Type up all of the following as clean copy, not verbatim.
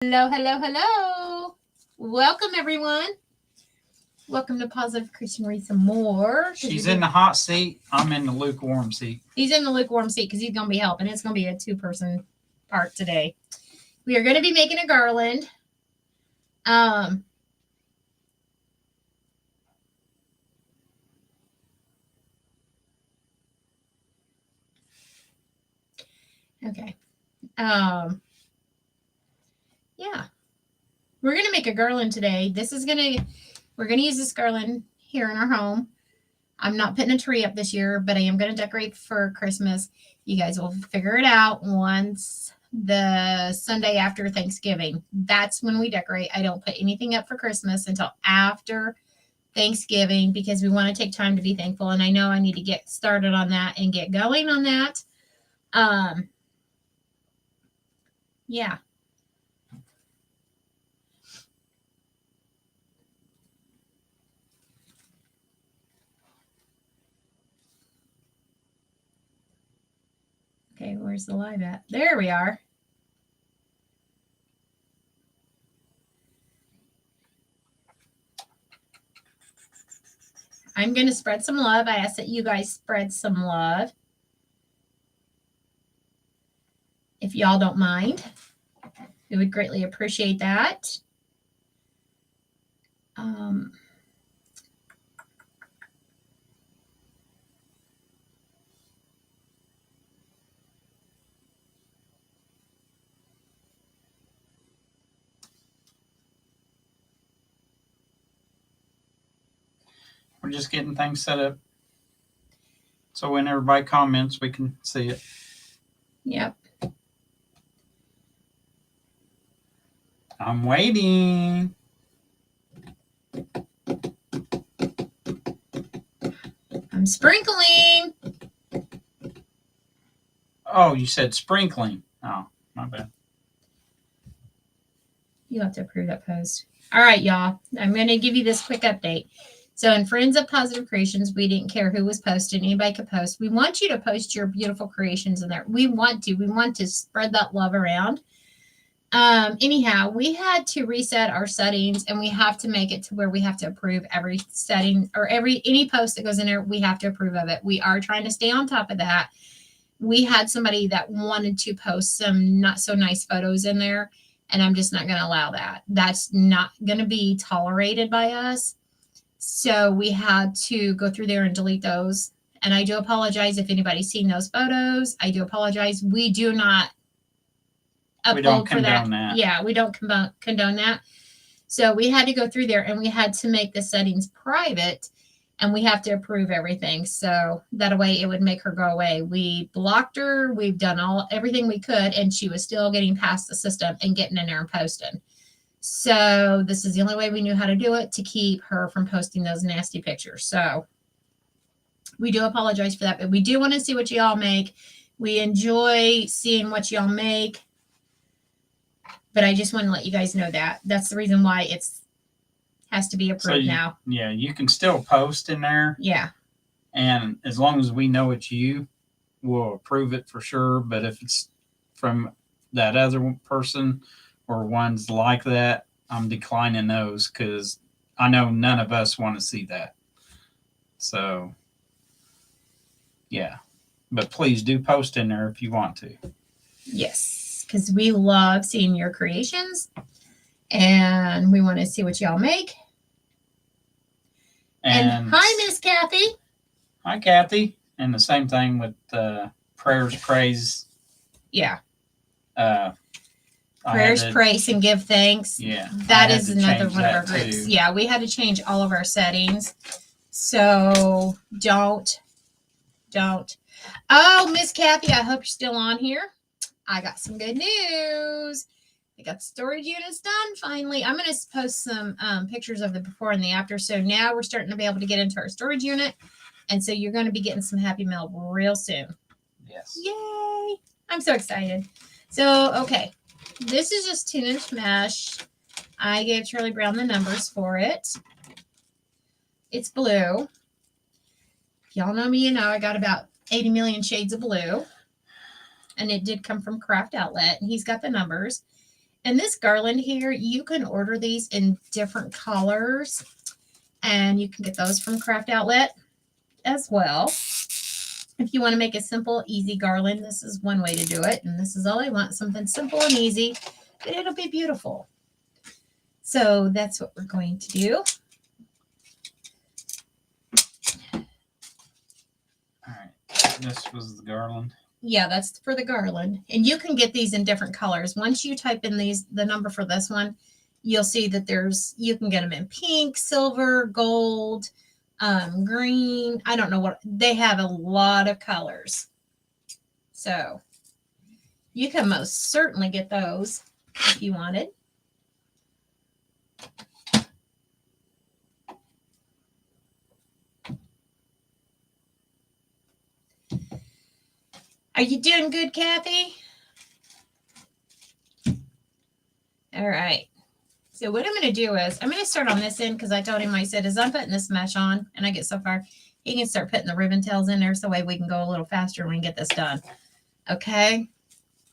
Hello, hello, hello. Welcome, everyone. Welcome to Positive Christian Read Some More. She's in the hot seat. I'm in the lukewarm seat. He's in the lukewarm seat because he's going to be helping. It's going to be a two-person part today. We are going to be making a garland. Okay. Yeah. We're going to make a garland today. We're going to use this garland here in our home. I'm not putting a tree up this year, but I am going to decorate for Christmas. You guys will figure it out once the Sunday after Thanksgiving. That's when we decorate. I don't put anything up for Christmas until after Thanksgiving because we want to take time to be thankful. And I know I need to get started on that and get going on that. Yeah. Okay, where's the live at? There we are. I'm going to spread some love. I ask that you guys spread some love. If y'all don't mind, we would greatly appreciate that. We're just getting things set up. So when everybody comments, we can see it. Yep. I'm waiting. I'm sprinkling. Oh, you said sprinkling. Oh, my bad. You have to approve that post. All right, y'all. I'm going to give you this quick update. So in Friends of Positive Creations, we didn't care who was posting. Anybody could post. We want you to post your beautiful creations in there. We want to spread that love around. Anyhow, we had to reset our settings and we have to make it to where we have to approve every setting or any post that goes in there. We have to approve of it. We are trying to stay on top of that. We had somebody that wanted to post some not so nice photos in there, and I'm just not going to allow that. That's not going to be tolerated by us. So we had to go through there and delete those. And I do apologize if anybody's seen those photos. I do apologize. We do not upload for that. Yeah, we don't condone that. So we had to go through there and we had to make the settings private and we have to approve everything. So that way it would make her go away. We blocked her. We've done everything we could and she was still getting past the system and getting in there and posting. So this is the only way we knew how to do it to keep her from posting those nasty pictures. So we do apologize for that, but we do want to see what y'all make. We enjoy seeing what y'all make. But I just want to let you guys know that. That's the reason why it has to be approved now. Yeah, you can still post in there. Yeah. And as long as we know it's you, we'll approve it for sure. But if it's from that other person or ones like that, I'm declining those because I know none of us want to see that. So, yeah. But please do post in there if you want to. Yes, because we love seeing your creations and we want to see what y'all make. And hi, Miss Kathy. Hi, Kathy. And the same thing with prayers, praise. Yeah. Prayers, praise, and give thanks. Yeah. That is another one of our groups. Too. Yeah, we had to change all of our settings. So don't. Oh, Miss Kathy, I hope you're still on here. I got some good news. I got the storage units done finally. I'm going to post some pictures of the before and the after. So now we're starting to be able to get into our storage unit. And so you're going to be getting some happy mail real soon. Yes. Yay. I'm so excited. So, okay. This is just 10-inch mesh. I gave Charlie Brown the numbers for it. It's blue. If y'all know me, you know I got about 80 million shades of blue. And it did come from Craft Outlet. And he's got the numbers. And this garland here, you can order these in different colors, and you can get those from Craft Outlet as well. If you want to make a simple, easy garland, this is one way to do it. And this is all I want, something simple and easy, but it'll be beautiful. So that's what we're going to do. All right. This was the garland. Yeah, that's for the garland. And you can get these in different colors. Once you type in the number for this one, you'll see that you can get them in pink, silver, gold, green. I don't know what, they have a lot of colors. So you can most certainly get those if you wanted. Are you doing good, Kathy? All right. So what I'm going to do is I'm going to start on this end because I told him, I said, as I'm putting this mesh on and I get so far, he can start putting the ribbon tails in there so that way we can go a little faster and we can get this done. Okay.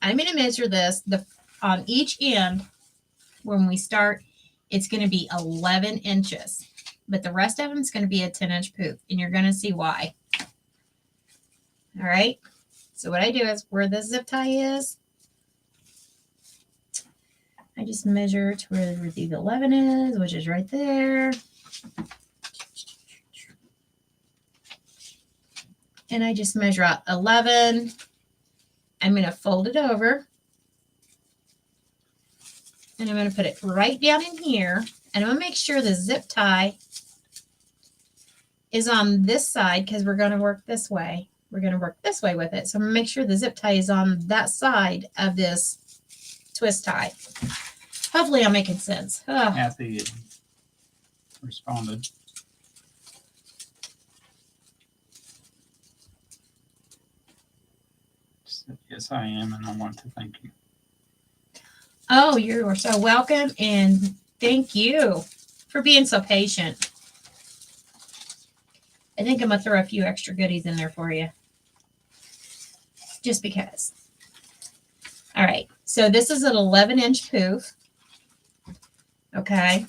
I'm going to measure this on each end. When we start, it's going to be 11 inches, but the rest of them is going to be a 10-inch poop, and you're going to see why. All right. So what I do is where the zip tie is, I just measure to where the 11 is, which is right there. And I just measure out 11. I'm going to fold it over. And I'm going to put it right down in here. And I'm going to make sure the zip tie is on this side because we're going to work this way. We're going to work this way with it. So I'm going to make sure the zip tie is on that side of this twist tie. Hopefully I'm making sense. Oh. Kathy responded. Said, yes, I am, and I want to thank you. Oh, you are so welcome, and thank you for being so patient. I think I'm going to throw a few extra goodies in there for you. Just because. All right. So this is an 11-inch poof. Okay.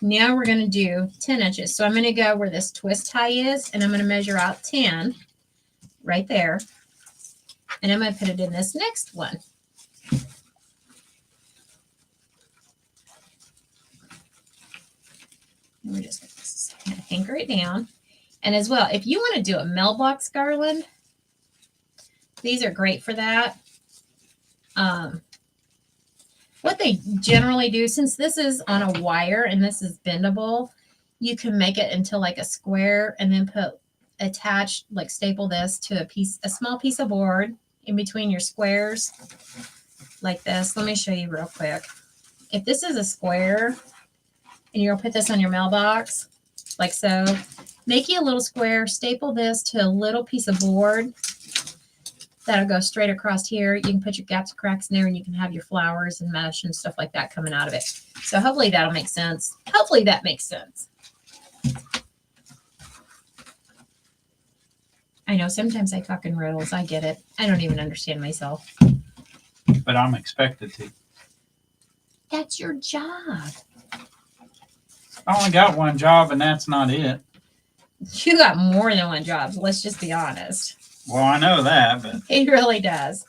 Now we're going to do 10 inches. So I'm going to go where this twist tie is, and I'm going to measure out 10 right there. And I'm going to put it in this next one. And we're just going to anchor it down. And as well, if you want to do a mailbox garland, these are great for that. What they generally do, since this is on a wire and this is bendable, you can make it into like a square and then staple this to a small piece of board in between your squares like this. Let me show you real quick. If this is a square and you're gonna put this on your mailbox, like so, make you a little square, staple this to a little piece of board. That'll go straight across here. You can put your gaps and cracks in there and you can have your flowers and mesh and stuff like that coming out of it. So hopefully that'll make sense. Hopefully that makes sense. I know sometimes I talk in riddles. I get it. I don't even understand myself. But I'm expected to. That's your job. I only got one job and that's not it. You got more than one job. Let's just be honest. Well, I know that, but He really does.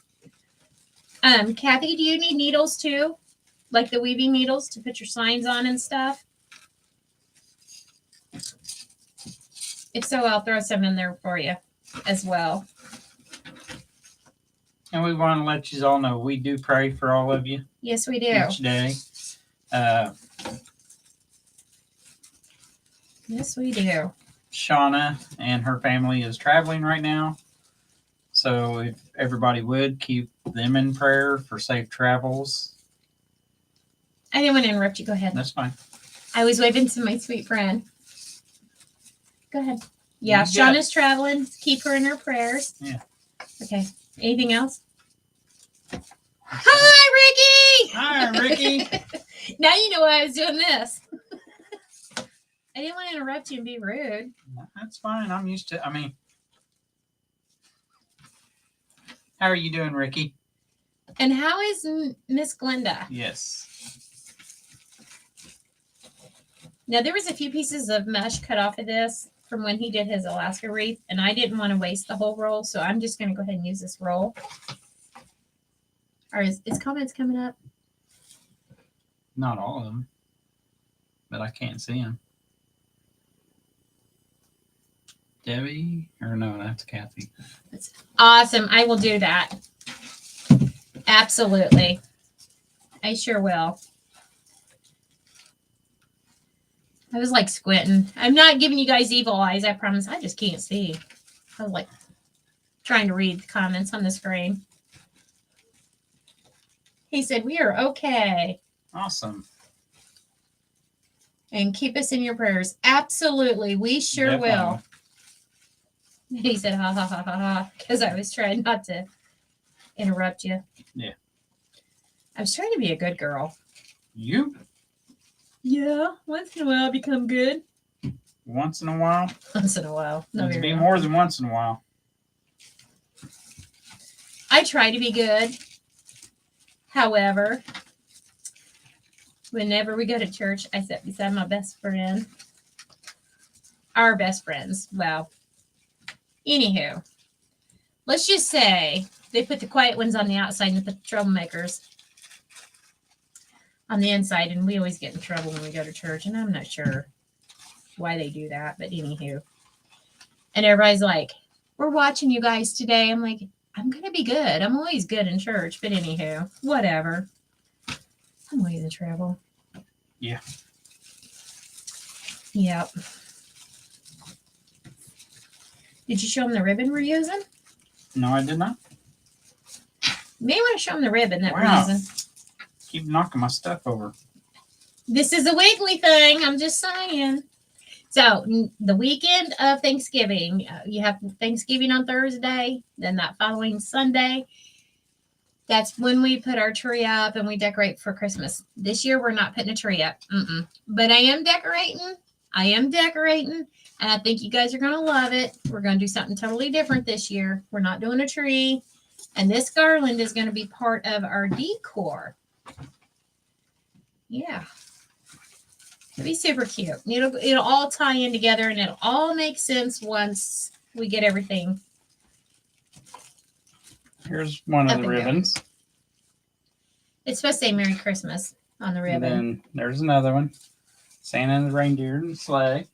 Kathy, do you need needles too? Like the weaving needles to put your signs on and stuff? If so, I'll throw some in there for you as well. and we want to let you all know we do pray for all of you Yes, we do. each day. Yes, we do. Shauna and her family is traveling right now. So if everybody would keep them in prayer for safe travels. I didn't want to interrupt you. Go ahead. That's fine. I was waving to my sweet friend. Go ahead. Yeah, Shauna's traveling. Keep her in her prayers. Yeah. Okay. Anything else? Hi, Ricky! Hi, Ricky. Now you know why I was doing this. I didn't want to interrupt you and be rude. That's fine. I'm used to, how are you doing, Ricky? And how is Miss Glenda? Yes. Now, there was a few pieces of mesh cut off of this from when he did his Alaska wreath, and I didn't want to waste the whole roll, so I'm just going to go ahead and use this roll. Or is comments coming up? Not all of them, but I can't see them. Debbie? Or no, that's Kathy. That's awesome. I will do that. Absolutely. I sure will. I was like squinting. I'm not giving you guys evil eyes, I promise. I just can't see. I was like trying to read the comments on the screen. He said, we are okay. Awesome. And keep us in your prayers. Absolutely. We sure Definitely. will. He said, ha, ha, ha, ha, ha, because I was trying not to interrupt you. Yeah. I was trying to be a good girl. You? Yeah. Once in a while, I become good. Once in a while? Once in a while. No, It'd be more than once in a while. I try to be good. However, whenever we go to church, I sit beside my best friend. Our best friends. Well, anywho, let's just say they put the quiet ones on the outside and they put the troublemakers on the inside, and we always get in trouble when we go to church, and I'm not sure why they do that, but anywho. And everybody's like, we're watching you guys today. I'm like, I'm going to be good. I'm always good in church, but anywho, whatever. I'm always in trouble. Yeah. Yep. Did you show them the ribbon we're using? No, I did not. You may want to show them the ribbon that we're Wow. using. Keep knocking my stuff over. This is a wiggly thing. I'm just saying. So the weekend of Thanksgiving, you have Thanksgiving on Thursday, then that following Sunday, that's when we put our tree up and we decorate for Christmas. This year, we're not putting a tree up. But I am decorating. And I think you guys are going to love it. We're going to do something totally different this year. We're not doing a tree. And this garland is going to be part of our decor. Yeah. It'll be super cute. It'll all tie in together, and it'll all make sense once we get everything. Here's one of the ribbons. It's supposed to say Merry Christmas on the ribbon. And then there's another one. Santa and the reindeer and the sleigh.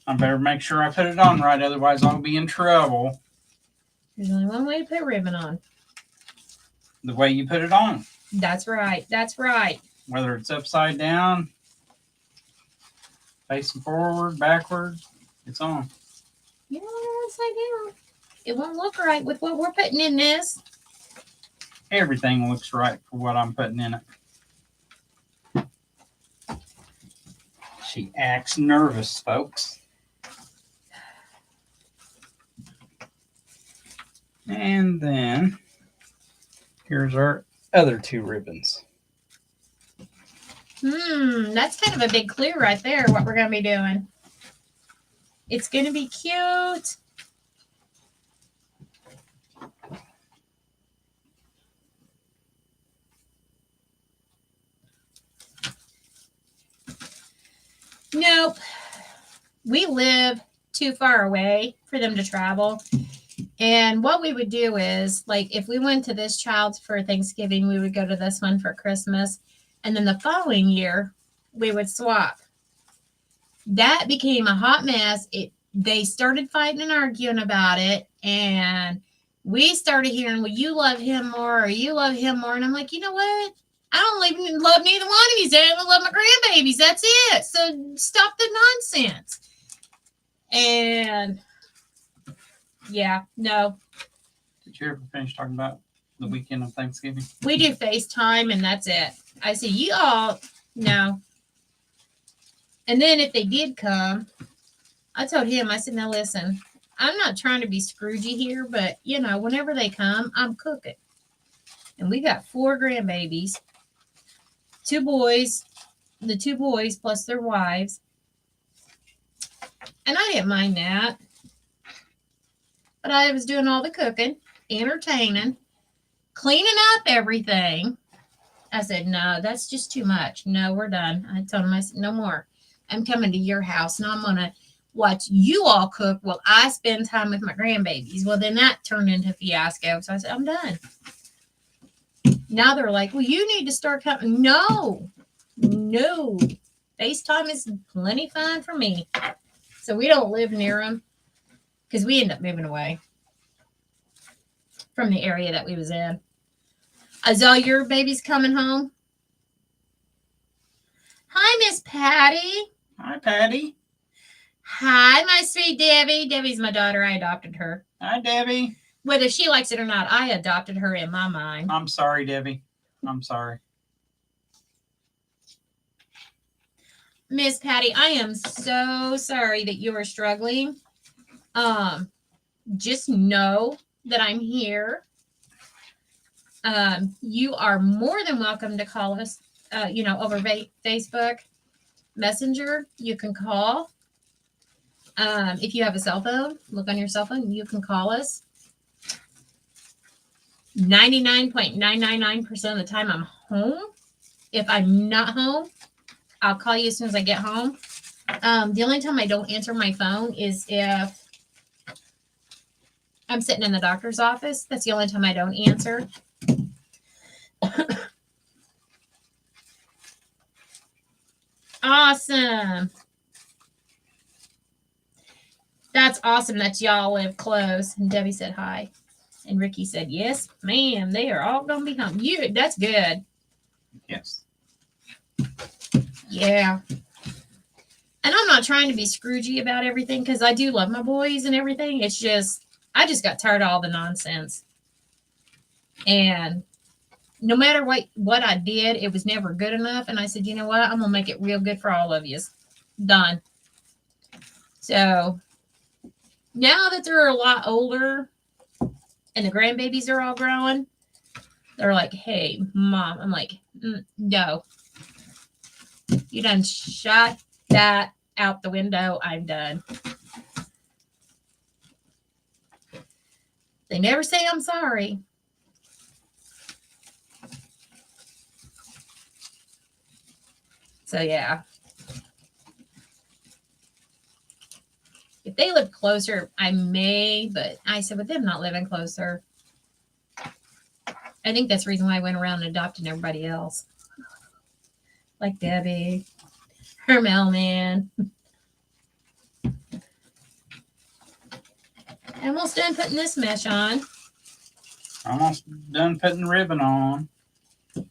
I better make sure I put it on right, otherwise I'll be in trouble. There's only one way to put a ribbon on. The way you put it on. That's right. That's right. Whether it's upside down, facing forward, backwards, it's on. Yeah, upside down. It won't look right with what we're putting in this. Everything looks right for what I'm putting in it. She acts nervous, folks. And then here's our other two ribbons. That's kind of a big clue right there, what we're going to be doing. It's going to be cute. Nope. We live too far away for them to travel. And what we would do is, like, if we went to this child's for Thanksgiving, we would go to this one for Christmas. And then the following year, we would swap. That became a hot mess. They started fighting and arguing about it. And we started hearing, well, you love him more or you love him more. And I'm like, you know what? I don't even love neither one of you. I love my grandbabies. That's it. So stop the nonsense. And yeah, no. Did you ever finish talking about the weekend of Thanksgiving? We do FaceTime and that's it. I said, you all, no. And then if they did come, I told him, I said, now listen, I'm not trying to be Scroogey here, but, you know, whenever they come, I'm cooking. And we got 4 grandbabies. 2 boys, the 2 boys plus their wives. And I didn't mind that. But I was doing all the cooking, entertaining, cleaning up everything. I said, no, that's just too much. No, we're done. I told him, I said, no more. I'm coming to your house and I'm going to watch you all cook while I spend time with my grandbabies. Well, then that turned into a fiasco. So I said, I'm done. Now they're like, well, you need to start coming. No. FaceTime is plenty fine for me. So we don't live near them because we end up moving away from the area that we was in. Is all your babies coming home? Hi, Miss Patty. Hi, Patty. Hi, my sweet Debbie. Debbie's my daughter. I adopted her. Hi, Debbie. Whether she likes it or not, I adopted her in my mind. I'm sorry, Debbie. I'm sorry. Miss Patty, I am so sorry that you are struggling. Just know that I'm here. You are more than welcome to call us, over Facebook Messenger. You can call. If you have a cell phone, look on your cell phone. You can call us. 99.999% of the time I'm home. If I'm not home, I'll call you as soon as I get home. The only time I don't answer my phone is if I'm sitting in the doctor's office. That's the only time I don't answer. Awesome. That's awesome that y'all live close. And Debbie said hi. And Ricky said, yes, ma'am. They are all going to be home. That's good. Yes. Yeah. And I'm not trying to be Scroogey about everything because I do love my boys and everything. It's just, I just got tired of all the nonsense. And no matter what I did, it was never good enough. And I said, you know what? I'm going to make it real good for all of you. Done. So now that they're a lot older and the grandbabies are all growing, they're like, hey, Mom. I'm like, no. You done shot that out the window. I'm done. They never say I'm sorry. So, yeah. If they live closer, I may, but I said with them not living closer, I think that's the reason why I went around and adopted everybody else. Like Debbie, her mailman. Almost done putting this mesh on. Almost done putting the ribbon on. I'll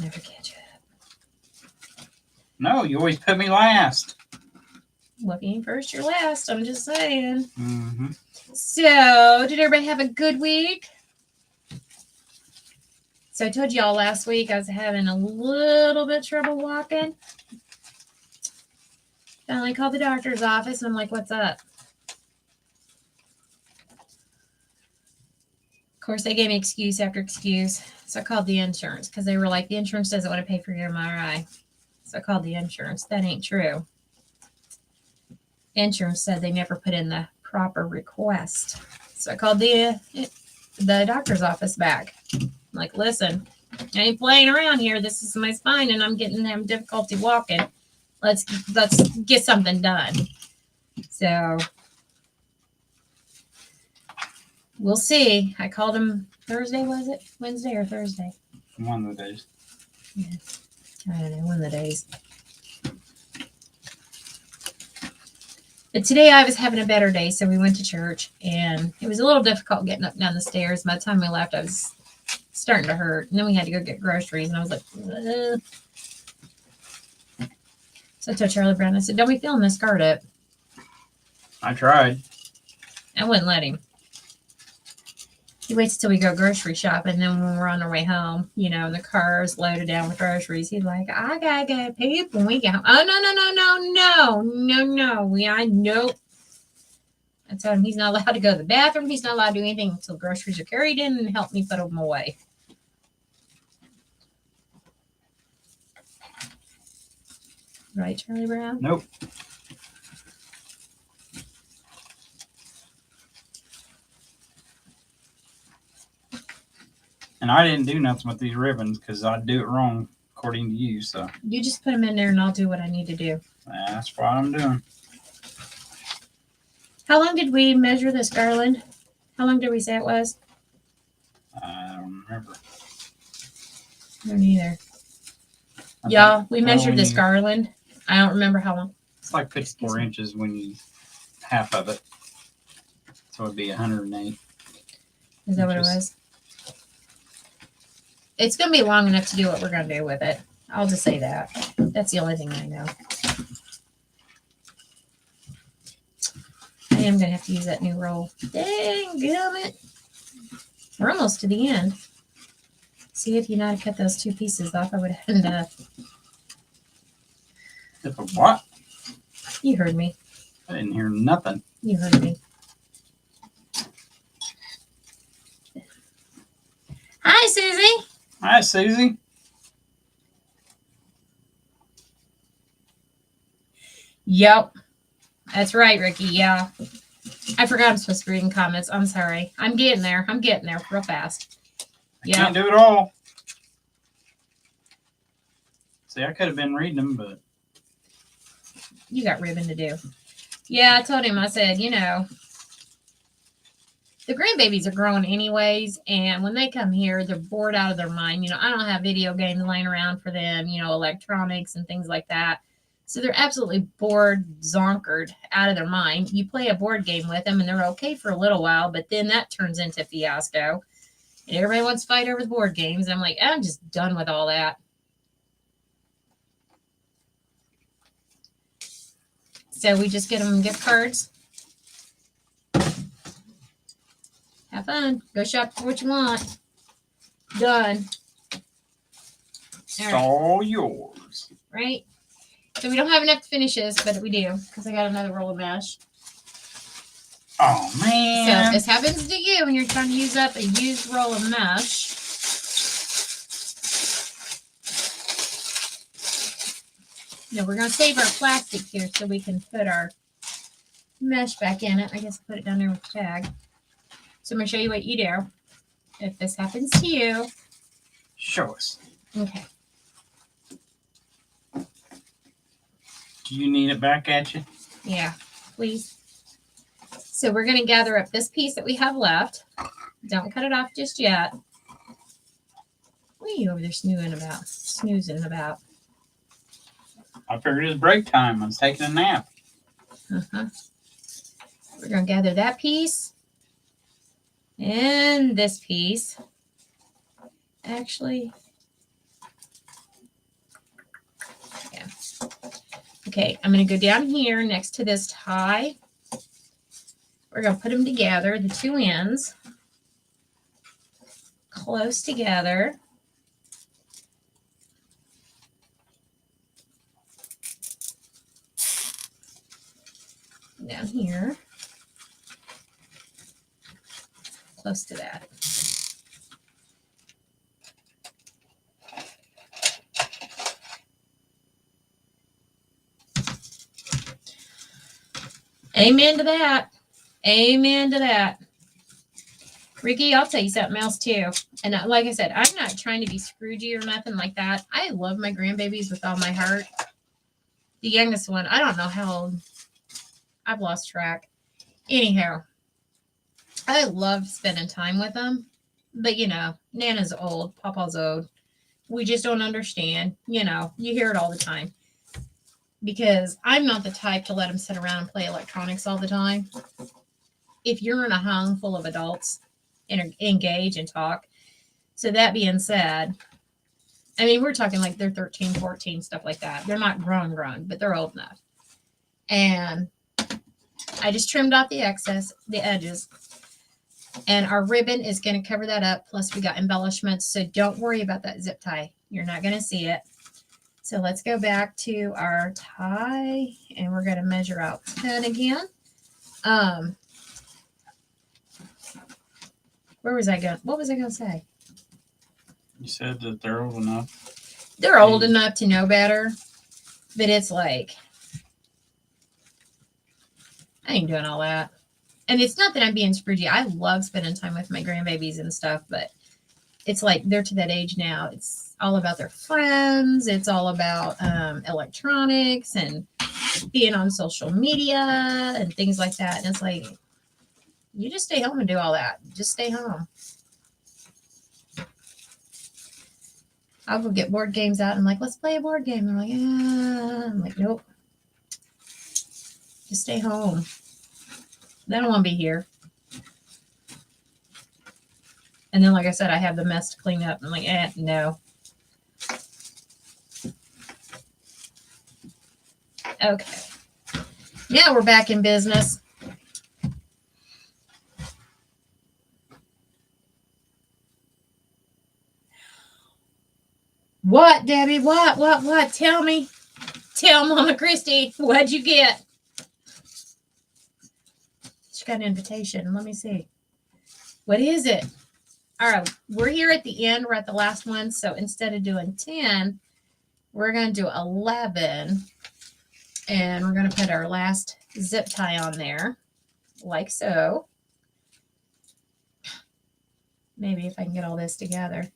never catch up. No, you always put me last. Looking first, you're last. I'm just saying. Mm-hmm. So, did everybody have a good week? So I told y'all last week I was having a little bit of trouble walking. Finally called the doctor's office and I'm like, what's up? Of course, they gave me excuse after excuse. So I called the insurance because they were like, the insurance doesn't want to pay for your MRI. So I called the insurance. That ain't true. Insurance said they never put in the proper request. So I called the doctor's office back. I'm like, listen, I ain't playing around here. This is my spine and I'm having difficulty walking. Let's get something done. So we'll see. I called him Thursday, was it? Wednesday or Thursday? One of the days. Yeah. I don't know, one of the days. But today I was having a better day, so we went to church, and it was a little difficult getting up and down the stairs. By the time we left, I was starting to hurt, and then we had to go get groceries, and I was like, ugh. So I told Charlie Brown, I said, don't be feeling this skirt up. I tried. I wouldn't let him. He waits till we go grocery shopping, and then when we're on our way home, and the car's loaded down with groceries, he's like, I gotta go poop when we get home. Oh, no. Nope. I told him he's not allowed to go to the bathroom. He's not allowed to do anything until groceries are carried in and help me put them away. Right, Charlie Brown? Nope. And I didn't do nothing with these ribbons because I'd do it wrong according to you. So You just put them in there and I'll do what I need to do. that's what I'm doing. How long did we measure this garland? How long did we say it was? I don't remember. I don't either. I Y'all, think- we measured this you- garland. I don't remember how long. It's like 54 inches when you half of it. So it'd be 108. Is that what it was? It's going to be long enough to do what we're going to do with it. I'll just say that. That's the only thing I know. I am going to have to use that new roll. Dang, gummit. We're almost to the end. See, if you know how to cut those two pieces off, I would have ended up. If a what? You heard me. I didn't hear nothing. You heard me. Hi, Susie. Hi, Susie. Yep. That's right, Ricky. Yeah. I forgot I'm supposed to be reading comments. I'm sorry. I'm getting there. I'm getting there real fast. I can't do it all. See, I could have been reading them, but You got ribbon to do. Yeah, I told him, I said, you know, the grandbabies are growing anyways, and when they come here, they're bored out of their mind. You know, I don't have video games laying around for them, you know, electronics and things like that. So they're absolutely bored, zonkered out of their mind. You play a board game with them, and they're okay for a little while, but then that turns into fiasco. And everybody wants to fight over the board games. And I'm like, I'm just done with all that. So we just get them gift cards. Have fun. Go shop for what you want. Done. it's All right. all yours. Right? So we don't have enough to finish this, but we do because I got another roll of mesh. Oh, So man. if this happens to you and you're trying to use up a used roll of mesh, no, we're going to save our plastic here so we can put our mesh back in it. I guess I'll put it down there with the tag. So I'm going to show you what you do if this happens to you. Show us. Okay. Do you need it back at you? Yeah, please. So we're going to gather up this piece that we have left. Don't cut it off just yet. What are you over there snoozing about? I figured it was break time. I was taking a nap. Uh-huh. We're going to gather that piece and this piece. Actually, yeah. Okay, I'm going to go down here next to this tie. We're going to put them together, the two ends, close together. Down here, close to that. Amen to that. Amen to that. Ricky, I'll tell you something else too. And like I said, I'm not trying to be Scroogey or nothing like that. I love my grandbabies with all my heart. The youngest one, I don't know how old. I've lost track. Anyhow, I love spending time with them. But, you know, Nana's old. Papa's old. We just don't understand. You know, you hear it all the time. Because I'm not the type to let them sit around and play electronics all the time. If you're in a home full of adults, engage and talk. So that being said, I mean, we're talking like they're 13, 14, stuff like that. They're not grown, but they're old enough. And I just trimmed off the excess, the edges. And our ribbon is going to cover that up. Plus, we got embellishments. So don't worry about that zip tie. You're not going to see it. So let's go back to our tie. And we're going to measure out 10 again. Where was I going? What was I going to say? You said that they're old enough. They're old enough to know better. But it's like, I ain't doing all that. And it's not that I'm being sprugy. I love spending time with my grandbabies and stuff, but it's like they're to that age now. It's all about their friends. It's all about electronics and being on social media and things like that. And it's like, you just stay home and do all that. Just stay home. I'll go get board games out and I'm like, let's play a board game. They're like, yeah. I'm like, nope. Just stay home. They don't want to be here. And then, like I said, I have the mess to clean up. I'm like, no. Okay. Now we're back in business. What, Debbie? What? Tell me. Tell Mama Christy, what'd you get? She got an invitation. Let me see. What is it? All right, we're here at the end. We're at the last one. So instead of doing 10, we're going to do 11. And we're going to put our last zip tie on there, like so. Maybe if I can get all this together.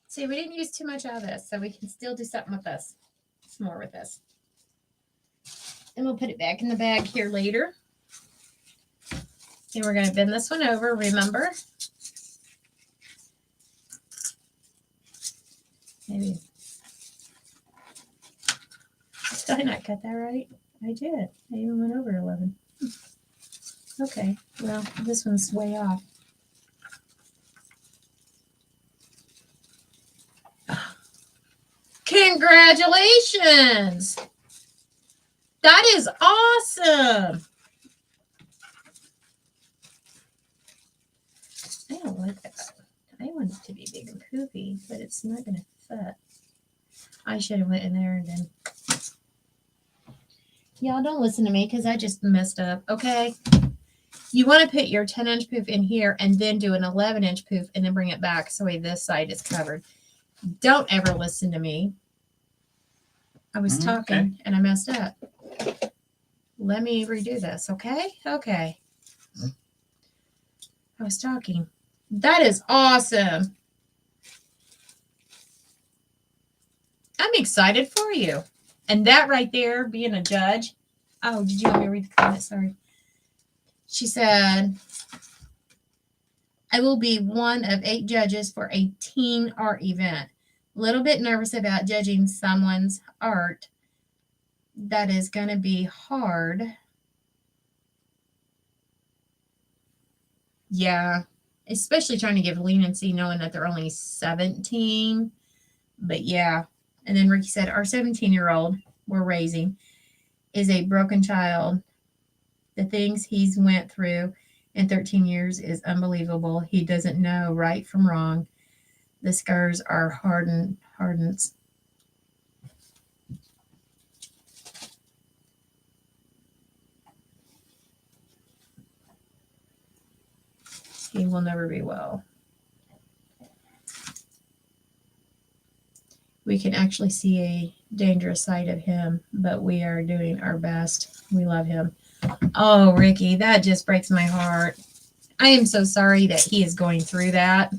See, we didn't use too much of this, so we can still do something with this. Some more with this. And we'll put it back in the bag here later. And we're going to bend this one over, remember? Maybe. Did I not cut that right? I did. I even went over 11. Okay, well, this one's way off. Congratulations! That is awesome! I don't like that. I want it to be big and poofy, but it's not going to fit. I should have went in there and then. Y'all don't listen to me because I just messed up, okay? You want to put your 10-inch poof in here and then do an 11-inch poof and then bring it back so this side is covered. Don't ever listen to me. I was talking and I messed up. Let me redo this, okay? Okay. I was talking. That is awesome. I'm excited for you. And that right there, being a judge. Oh, did you want me to read the comment? Sorry. She said, I will be one of 8 judges for a teen art event. A little bit nervous about judging someone's art. That is going to be hard. Yeah. Especially trying to give leniency knowing that they're only 17. But yeah. And then Ricky said, our 17-year-old we're raising is a broken child. The things he's went through in 13 years is unbelievable. He doesn't know right from wrong. The scars are hardens. He will never be well. We can actually see a dangerous side of him, but we are doing our best. We love him. Oh, Ricky, that just breaks my heart. I am so sorry that he is going through that.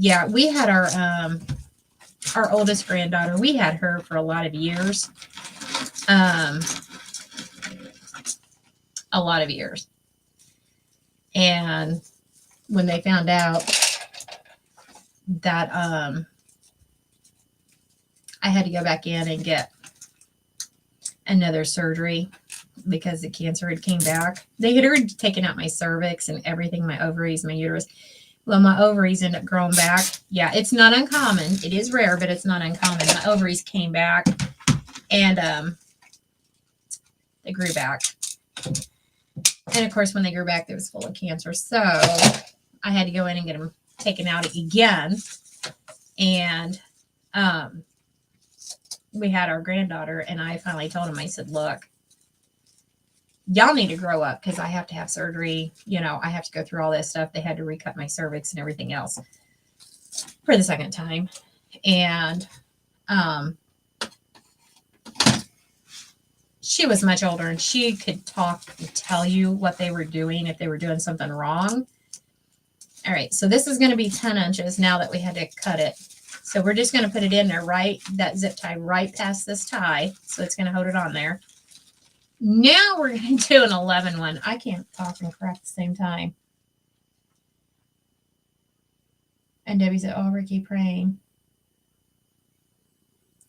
Yeah, we had our oldest granddaughter. We had her for a lot of years. A lot of years. And when they found out that I had to go back in and get another surgery because the cancer had came back. They had already taken out my cervix and everything, my ovaries, my uterus. Well, my ovaries ended up growing back. Yeah, it's not uncommon. It is rare, but it's not uncommon. My ovaries came back, and they grew back. And of course, when they grew back, they was full of cancer. So I had to go in and get them taken out again. And we had our granddaughter, and I finally told him, I said, look, y'all need to grow up because I have to have surgery. You know, I have to go through all this stuff. They had to recut my cervix and everything else for the second time. And she was much older, and she could talk and tell you what they were doing if they were doing something wrong. All right, so this is going to be 10 inches now that we had to cut it. So we're just going to put it in there, right, that zip tie right past this tie. So it's going to hold it on there. Now we're going to do an 11 one. I can't talk and cry at the same time. And Debbie said, oh, Ricky, praying.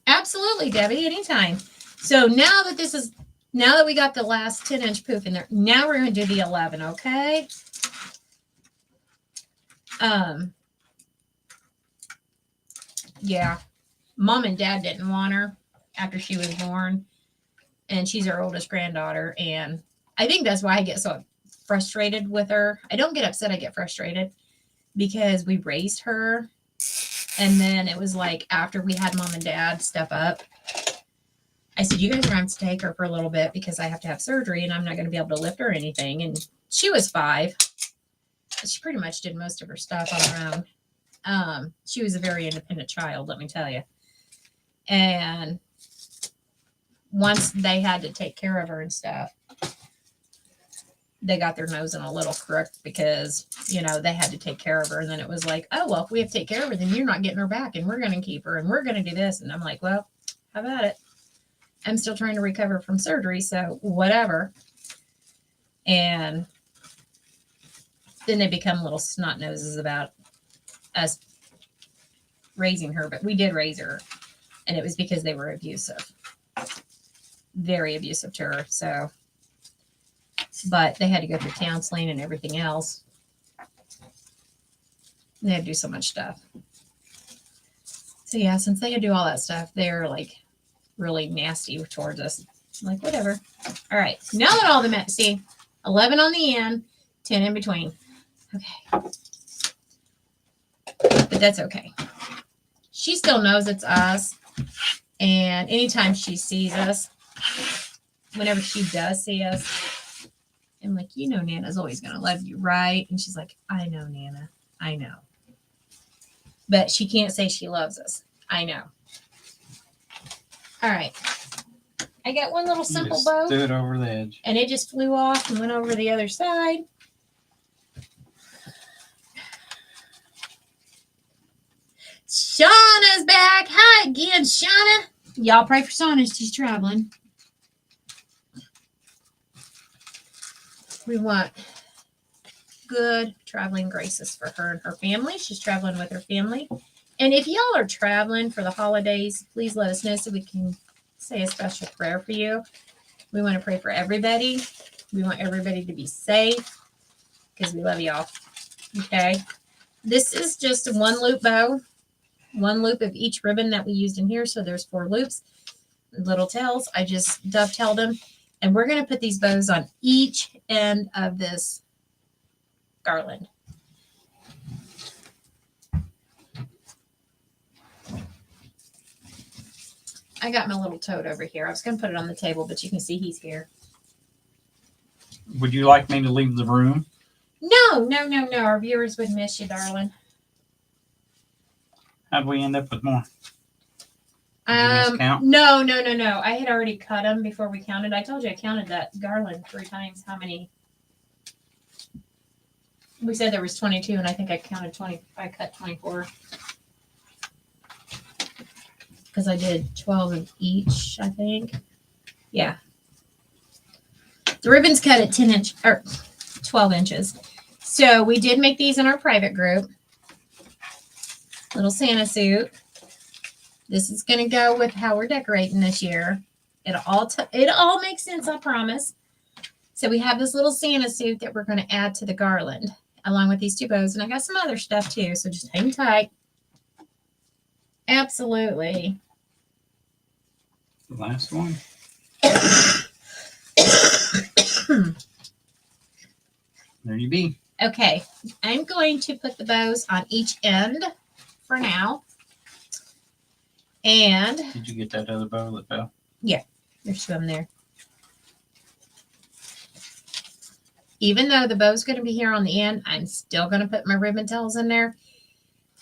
Absolutely, Debbie, anytime. So now that we got the last 10-inch poof in there, now we're going to do the 11, okay? Yeah, Mom and Dad didn't want her after she was born, and she's our oldest granddaughter, and I think that's why I get so frustrated with her. I don't get upset, I get frustrated because we raised her, and then it was like after we had Mom and Dad step up, I said, you guys are going to have to take her for a little bit because I have to have surgery, and I'm not going to be able to lift her or anything. And she was 5. She pretty much did most of her stuff on her own. She was a very independent child, let me tell you. And once they had to take care of her and stuff, they got their nose in a little crook because, you know, they had to take care of her. And then it was like, oh, well, if we have to take care of her, then you're not getting her back, and we're going to keep her, and we're going to do this. And I'm like, well, how about it? I'm still trying to recover from surgery, so whatever. And then they become little snot noses about us raising her, but we did raise her, and it was because they were abusive, very abusive to her. So, but they had to go through counseling and everything else. They had to do so much stuff. So yeah, since they had to do all that stuff, they're like really nasty towards us. I'm like, whatever. All right, now that all the see, 11 on the end, 10 in between. Okay, but that's okay. She still knows it's us, and anytime she sees us, whenever she does see us, I'm like, you know, Nana's always going to love you, right? And she's like, I know, Nana, I know. But she can't say she loves us. I know. All right. I got one little simple bow. Do it over the edge. And it just flew off and went over the other side. Shauna's back. Hi again, Shauna. Y'all pray for Shauna. She's traveling. We want good traveling graces for her and her family. She's traveling with her family. And if y'all are traveling for the holidays, please let us know so we can say a special prayer for you. We want to pray for everybody. We want everybody to be safe because we love y'all. Okay. This is just a 1 loop bow. 1 loop of each ribbon that we used in here. So there's 4 loops, little tails. I just dovetailed them. And we're going to put these bows on each end of this garland. I got my little toad over here. I was going to put it on the table, but you can see he's here. Would you like me to leave the room? No. Our viewers would miss you, darling. How'd we end up with more? No. I had already cut them before we counted. I told you I counted that garland 3 times. How many? We said there was 22, and I think I counted 20. I cut 24 because I did 12 of each. I think. Yeah. The ribbon's cut at 10 inch or 12 inches. So we did make these in our private group. Little Santa suit. This is going to go with how we're decorating this year. It all makes sense, I promise. So we have this little Santa suit that we're going to add to the garland along with these two bows. And I got some other stuff too. So just hang tight. Absolutely. The last one. There you be. Okay. I'm going to put the bows on each end for now. And Did you get that other bow that fell? there's some there. Even though the bow's going to be here on the end, I'm still going to put my ribbon tails in there.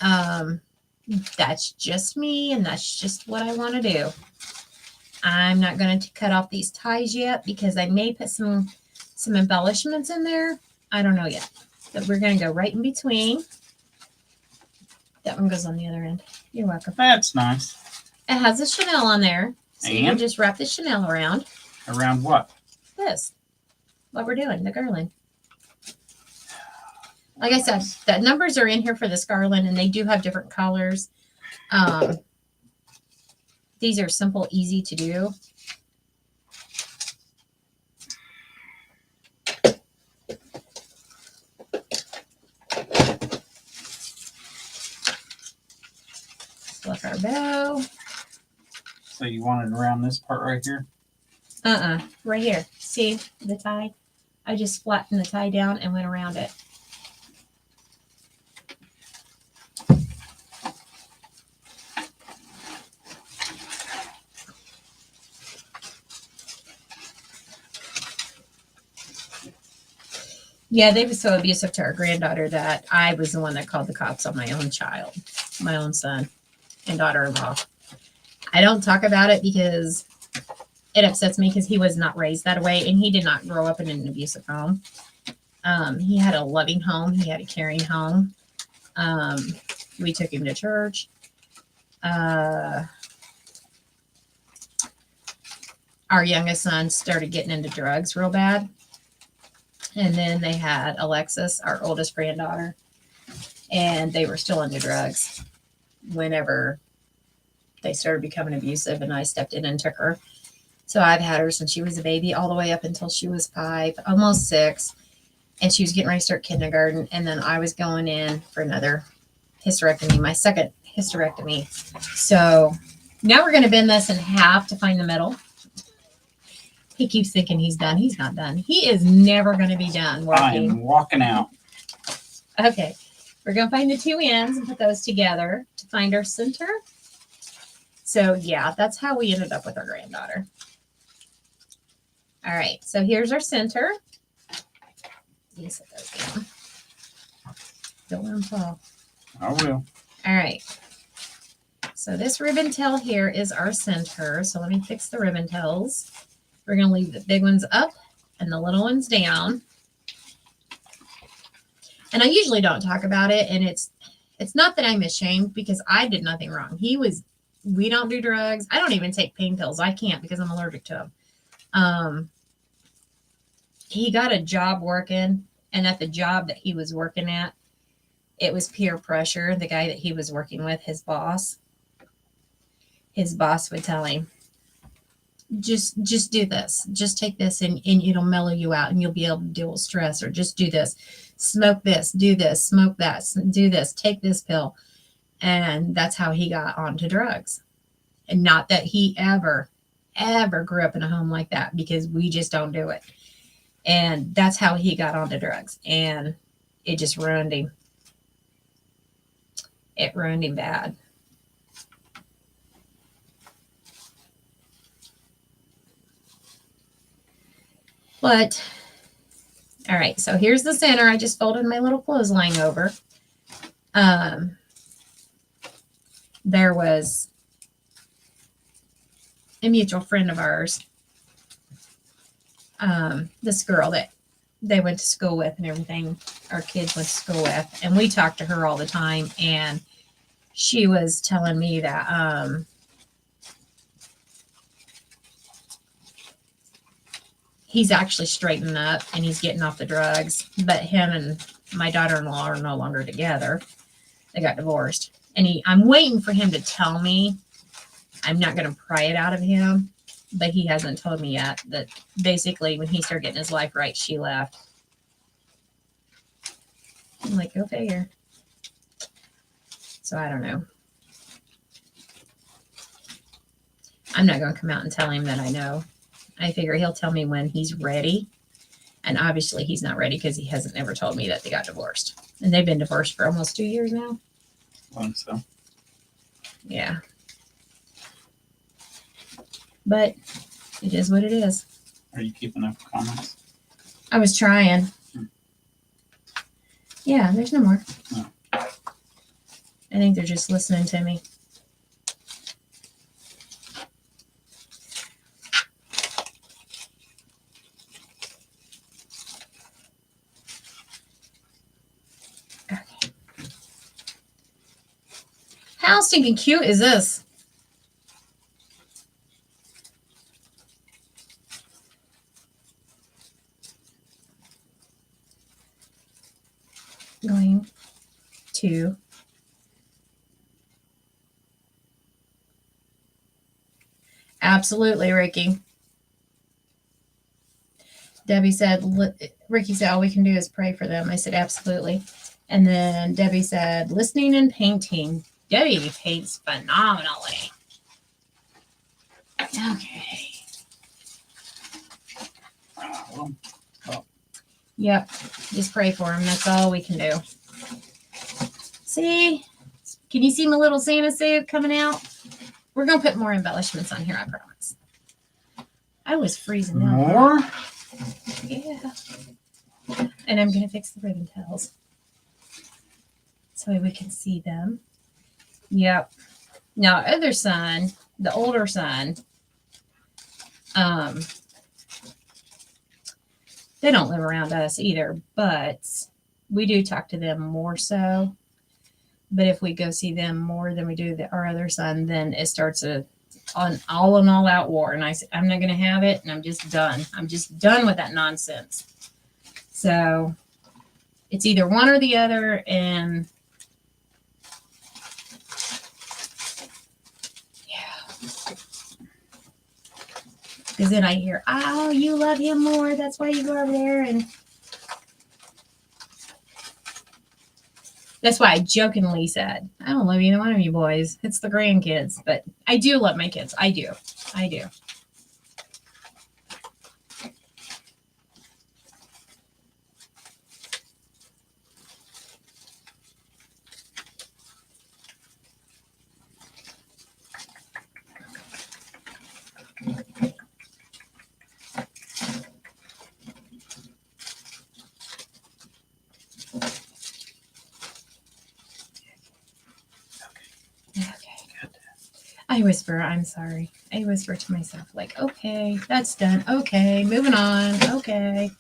That's just me, and that's just what I want to do. I'm not going to cut off these ties yet because I may put some embellishments in there. I don't know yet. But we're going to go right in between. That one goes on the other end. You're welcome. That's nice. It has a Chanel on there. So you can And? just wrap the Chanel around Around what? this. What we're doing, the garland. Like I said, the numbers are in here for this garland, and they do have different colors. These are simple, easy to do. Fluff our bow. So you want it around this part right here? Right here. See the tie? I just flattened the tie down and went around it. Yeah, they were so abusive to our granddaughter that I was the one that called the cops on my own child, my own son and daughter-in-law. I don't talk about it because it upsets me because he was not raised that way, and he did not grow up in an abusive home. He had a loving home. He had a caring home. We took him to church. Our youngest son started getting into drugs real bad. And then they had Alexis, our oldest granddaughter, and they were still into drugs whenever they started becoming abusive, and I stepped in and took her. So I've had her since she was a baby all the way up until she was 5, almost 6, and she was getting ready to start kindergarten, and then I was going in for another hysterectomy, my second hysterectomy. So now we're going to bend this in half to find the middle. He keeps thinking he's done. He's not done. He is never going to be done I am working. walking out. Okay. We're going to find the two ends and put those together to find our center. So, yeah, that's how we ended up with our granddaughter. All right. So, here's our center. You set those down. Don't let them fall. I will. All right. So, this ribbon tail here is our center. So, let me fix the ribbon tails. We're going to leave the big ones up and the little ones down. And I usually don't talk about it. And it's not that I'm ashamed because I did nothing wrong. We don't do drugs. I don't even take pain pills. I can't because I'm allergic to them. He got a job working, and at the job that he was working at, it was peer pressure. The guy that he was working with, his boss would tell him, just do this. Just take this and it'll mellow you out and you'll be able to deal with stress. Or just do this. Smoke this. Do this. Smoke that. Do this. Take this pill. And that's how he got onto drugs. And not that he ever grew up in a home like that, because we just don't do it. And that's how he got onto drugs. And it just ruined him. It ruined him bad. But, all right, so here's the center. I just folded my little clothesline over. There was a mutual friend of ours, this girl that they went to school with and everything, our kids went to school with, and we talked to her all the time, and she was telling me that he's actually straightening up and he's getting off the drugs, but him and my daughter-in-law are no longer together. They got divorced. And I'm waiting for him to tell me. I'm not going to pry it out of him. but he hasn't told me yet that basically when he started getting his life right, she left. I'm like, go figure. So I don't know. I'm not going to come out and tell him that I know. I figure he'll tell me when he's ready. And obviously he's not ready because he hasn't ever told me that they got divorced. And they've been divorced for almost 2 years now. I think so. Yeah. But it is what it is. Are you keeping up with comments? I was trying. Yeah, there's no more. No. I think they're just listening to me. Okay. How stinking cute is this? Going to absolutely, Ricky. Debbie said, Ricky said, all we can do is pray for them. I said, absolutely. And then Debbie said, listening and painting. Debbie paints phenomenally. Okay. Well, Yep. Just pray for him. That's all we can do. See? Can you see my little Santa suit coming out? We're going to put more embellishments on here, I promise. I was freezing out. more? Yeah. And I'm going to fix the ribbon tails so we can see them. Yep. Now, other son, the older son, they don't live around us either, but we do talk to them more so. But if we go see them more than we do our other son, then it starts an all out war. And I said, I'm not going to have it. And I'm just done. I'm just done with that nonsense. So it's either one or the other. And yeah. Because then I hear, oh, you love him more. That's why you go over there. And that's why I jokingly said, I don't love either one of you boys. It's the grandkids. But I do love my kids. I do. I do. I whisper, I'm sorry. I whisper to myself, like, okay, that's done. Okay, moving on. Okay.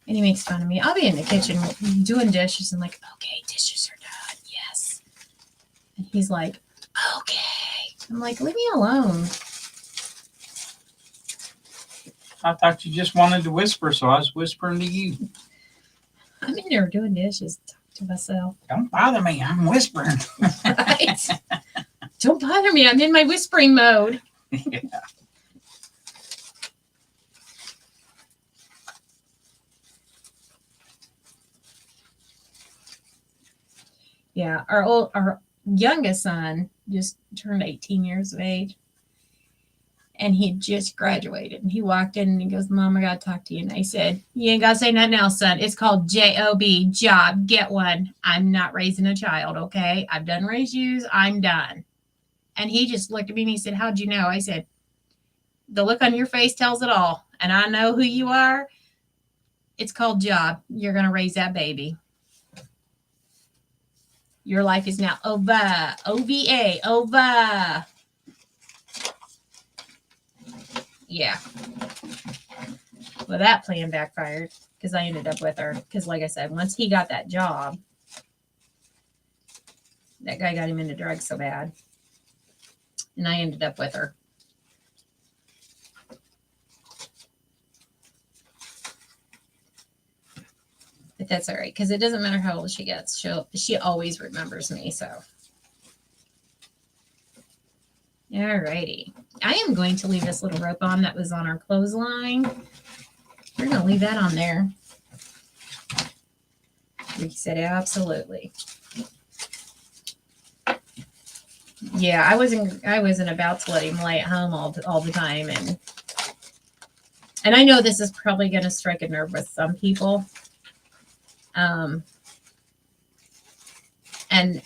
And he makes fun of me. I'll be in the kitchen doing dishes and like, okay, dishes are done. Yes. And he's like, okay. I'm like, leave me alone. I thought you just wanted to whisper, so I was whispering to you. I'm in there doing dishes, talking to myself. Don't bother me. I'm whispering. Right? Don't bother me. I'm in my whispering mode. Yeah. Yeah, our youngest son just turned 18 years of age. And he just graduated. And he walked in and he goes, Mom, I got to talk to you. And I said, you ain't got to say nothing else, son. It's called J-O-B, job. Get one. I'm not raising a child, okay? I've done raise yous. I'm done. And he just looked at me and he said, how'd you know? I said, the look on your face tells it all. And I know who you are. It's called job. You're going to raise that baby. Your life is now over. O-V-A, over. Yeah. Well, that plan backfired because I ended up with her. Because, like I said, once he got that job, that guy got him into drugs so bad. And I ended up with her. But that's all right. Because it doesn't matter how old she gets. She always remembers me. So. All righty. I am going to leave this little rope on that was on our clothesline. We're going to leave that on there. Ricky said, absolutely. Yeah, I wasn't about to let him lay at home all the time, and I know this is probably going to strike a nerve with some people. And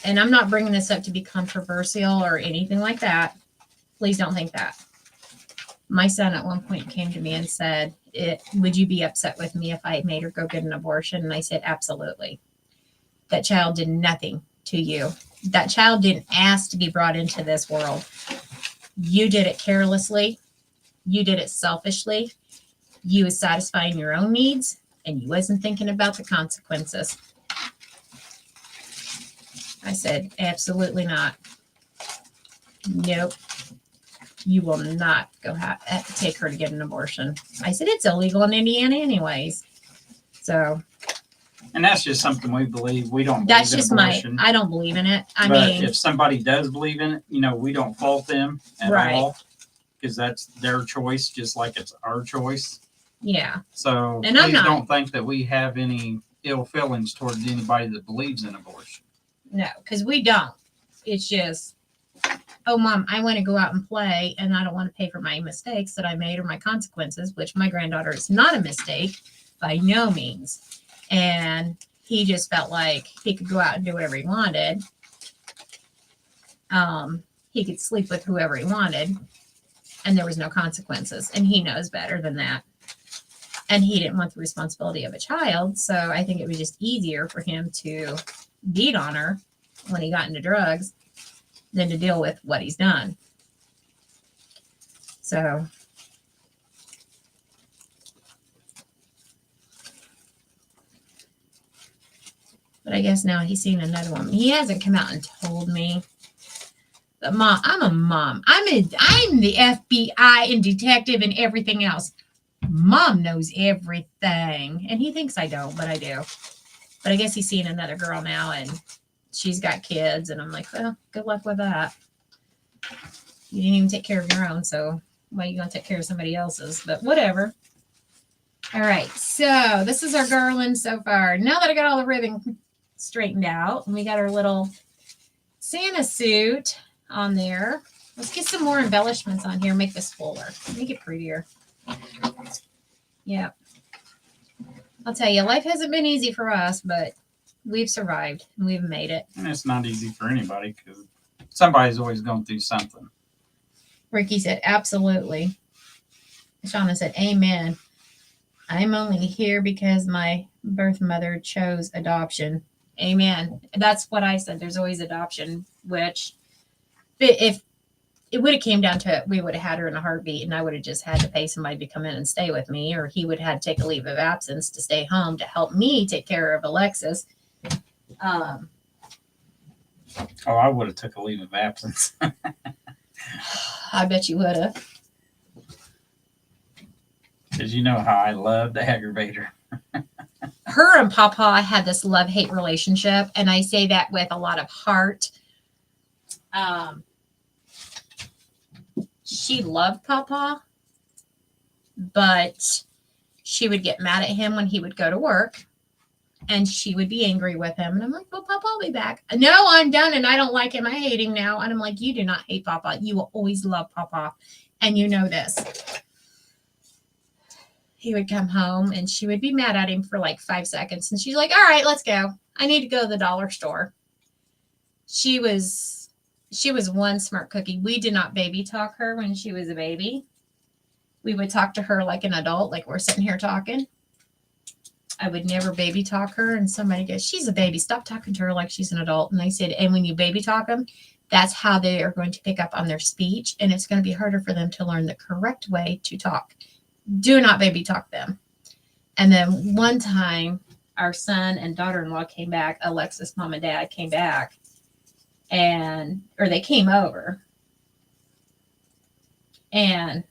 I'm not bringing this up to be controversial or anything like that. Please don't think that. My son at one point came to me and said, would you be upset with me if I made her go get an abortion? And I said, absolutely. That child did nothing to you. That child didn't ask to be brought into this world. You did it carelessly. You did it selfishly. You was satisfying your own needs, and you wasn't thinking about the consequences. I said, absolutely not. Nope. You will not go take her to get an abortion. I said, it's illegal in Indiana anyways. So. And that's just something we believe. We don't That's believe just in abortion. I don't believe in it. I but mean, if somebody does believe in it, we don't fault them at all. Because that's their choice, just like it's our choice. Yeah. So and please don't think that we have any ill feelings towards anybody that believes in abortion. No, because we don't. It's just, oh, Mom, I want to go out and play, and I don't want to pay for my mistakes that I made or my consequences, which my granddaughter is not a mistake by no means. And he just felt like he could go out and do whatever he wanted. He could sleep with whoever he wanted, and there was no consequences. And he knows better than that. And he didn't want the responsibility of a child. So I think it was just easier for him to beat on her when he got into drugs than to deal with what he's done. So. But I guess now he's seen another one. He hasn't come out and told me. But Mom, I'm a mom. I'm the FBI and detective and everything else. Mom knows everything. And he thinks I don't, but I do. But I guess he's seeing another girl now, and she's got kids. And I'm like, well, good luck with that. You didn't even take care of your own, so why are you going to take care of somebody else's? But whatever. All right, so this is our garland so far. Now that I got all the ribbon straightened out, and we got our little Santa suit on there, let's get some more embellishments on here. Make this fuller. Make it prettier. Yeah. I'll tell you, life hasn't been easy for us, but we've survived and we've made it. And it's not easy for anybody because somebody's always going through something. Ricky said, absolutely. Shauna said, amen. I'm only here because my birth mother chose adoption. Amen. That's what I said. There's always adoption, which if it would have came down to it, we would have had her in a heartbeat, and I would have just had to pay somebody to come in and stay with me, or he would have had to take a leave of absence to stay home to help me take care of Alexis. I would have took a leave of absence. I bet you would have. Because you know how I love to aggravate her. Her and Papa had this love-hate relationship, and I say that with a lot of heart. She loved Papa, but she would get mad at him when he would go to work, and she would be angry with him. And I'm like, well, Papa, I'll be back. No, I'm done, and I don't like him. I hate him now. And I'm like, you do not hate Papa. You will always love Papa, and you know this. He would come home, and she would be mad at him for like 5 seconds, and she's like, all right, let's go. I need to go to the dollar store. She was one smart cookie. We did not baby talk her when she was a baby. We would talk to her like an adult, like we're sitting here talking. I would never baby talk her. And somebody goes, she's a baby. Stop talking to her like she's an adult. And I said, and when you baby talk them, that's how they are going to pick up on their speech. And it's going to be harder for them to learn the correct way to talk. Do not baby talk them. And then one time, our son and daughter-in-law came back. Alexis' mom and dad came back. Or they came over, and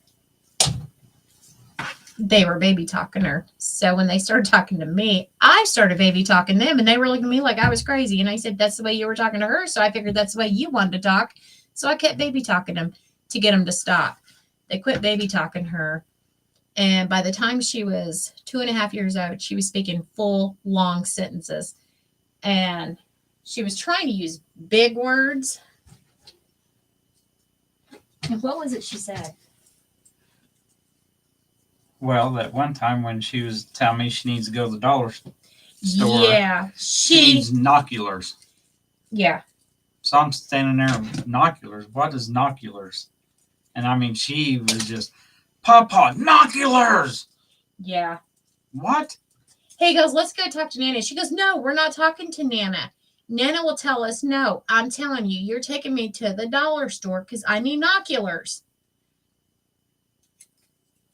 they were baby talking her. So when they started talking to me, I started baby talking them, and they were looking at me like I was crazy. And I said, that's the way you were talking to her. So I figured that's the way you wanted to talk. So I kept baby talking them to get them to stop. They quit baby talking her. And by the time she was 2.5 years old, she was speaking full, long sentences. And she was trying to use big words. And what was it she said? Well, that one time when she was telling me she needs to go to the dollar store. Yeah. She needs binoculars. Yeah. So I'm standing there with binoculars. What is binoculars? And I mean, she was just, Papa, binoculars! Yeah. What? He goes, let's go talk to Nana. She goes, no, we're not talking to Nana. Nana will tell us, no, I'm telling you, you're taking me to the dollar store because I need binoculars.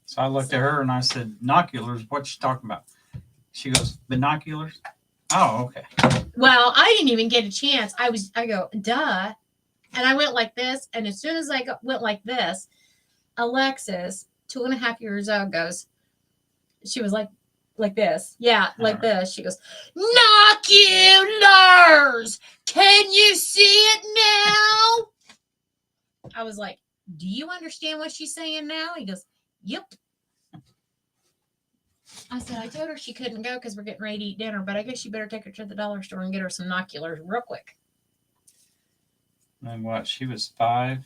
So I looked at her and I said, binoculars? What you talking about? She goes, binoculars? Oh, okay. Well, I didn't even get a chance. I go, duh. And I went like this. And as soon as I went like this, Alexis, 2.5 years old, goes, she was like this. Yeah, like this. She goes, binoculars! Can you see it now? I was like, do you understand what she's saying now? He goes, yep. I said, I told her she couldn't go because we're getting ready to eat dinner, but I guess you better take her to the dollar store and get her some binoculars real quick. And what? She was 5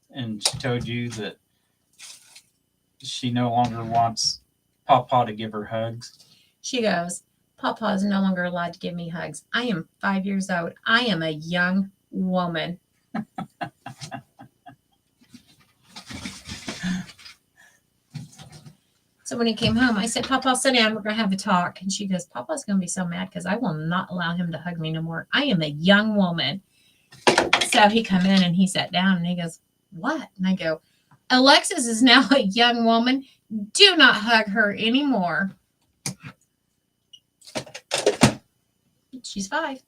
and she told you that she no longer wants Papa to give her hugs. She goes, Papa is no longer allowed to give me hugs. I am 5 years old. I am a young woman. So when he came home, I said, Papa, sit down. We're going to have a talk. And she goes, Papa's going to be so mad because I will not allow him to hug me no more. I am a young woman. So he come in and he sat down and he goes, what? And I go, Alexis is now a young woman. Do not hug her anymore. She's 5.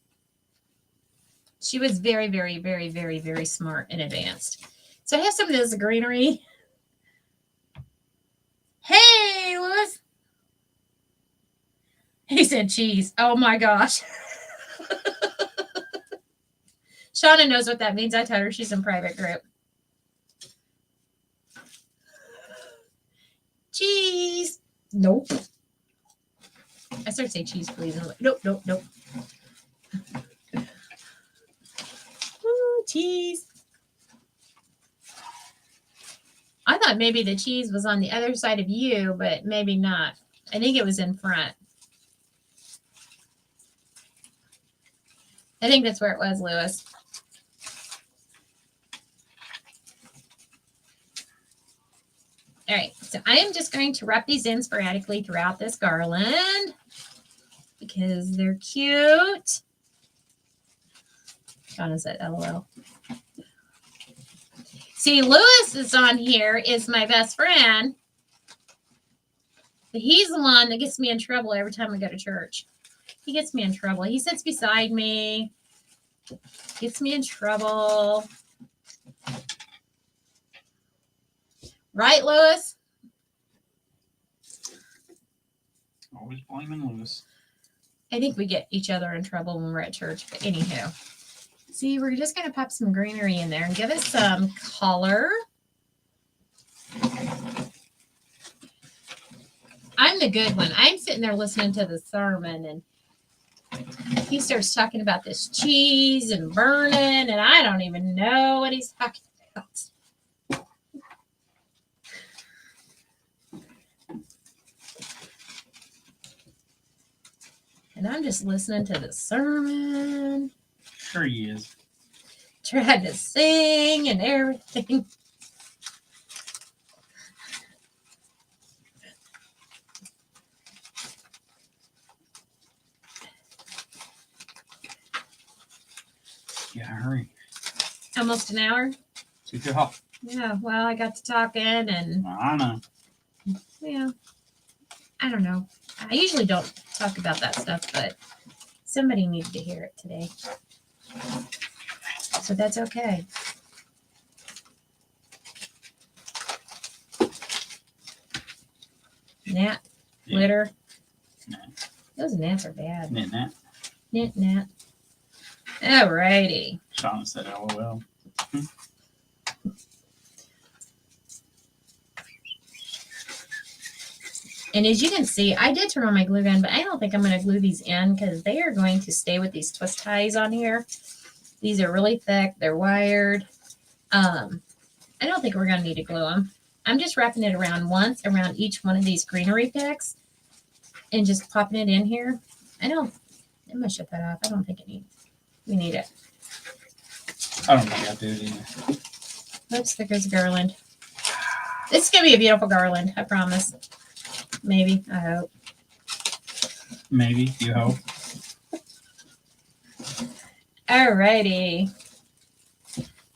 She was very, very, very, very, very smart and advanced. So I have some of this greenery. Hey, Louis. He said cheese. Oh, my gosh. Shauna knows what that means. I told her she's in private group. Cheese. Nope. I started saying cheese, please. I'm like, nope, nope, nope. Ooh, cheese. I thought maybe the cheese was on the other side of you, but maybe not. I think it was in front. I think that's where it was, Lewis. All right, so I am just going to wrap these in sporadically throughout this garland because they're cute. Shauna said, LOL. See, Lewis is on here, is my best friend. But he's the one that gets me in trouble every time I go to church. He gets me in trouble. He sits beside me, gets me in trouble. Right, Lewis? Always blaming Lewis. I think we get each other in trouble when we're at church. But anywho. See, we're just going to pop some greenery in there and give it some color. I'm the good one. I'm sitting there listening to the sermon, and he starts talking about this cheese and burning, and I don't even know what he's talking about. And I'm just listening to the sermon. Sure he is. Tried to sing and everything. Yeah, hurry. Almost an hour. Too hot. Yeah, well, I got to talking and I know. yeah, I don't know. I usually don't talk about that stuff, but somebody needed to hear it today. So that's okay. Gnat, Yeah. litter. No. Those gnats are bad. Knit. Knit, gnat. Alrighty. Shauna said LOL. And as you can see, I did turn on my glue gun, but I don't think I'm going to glue these in because they are going to stay with these twist ties on here. These are really thick. They're wired. I don't think we're going to need to glue them. I'm just wrapping it around once around each one of these greenery picks and just popping it in here. I'm going to shut that off. I don't think we need it. I don't think I do it either. Oops, there goes a garland. This is going to be a beautiful garland, I promise. Maybe, I hope. Maybe, you hope. Alrighty.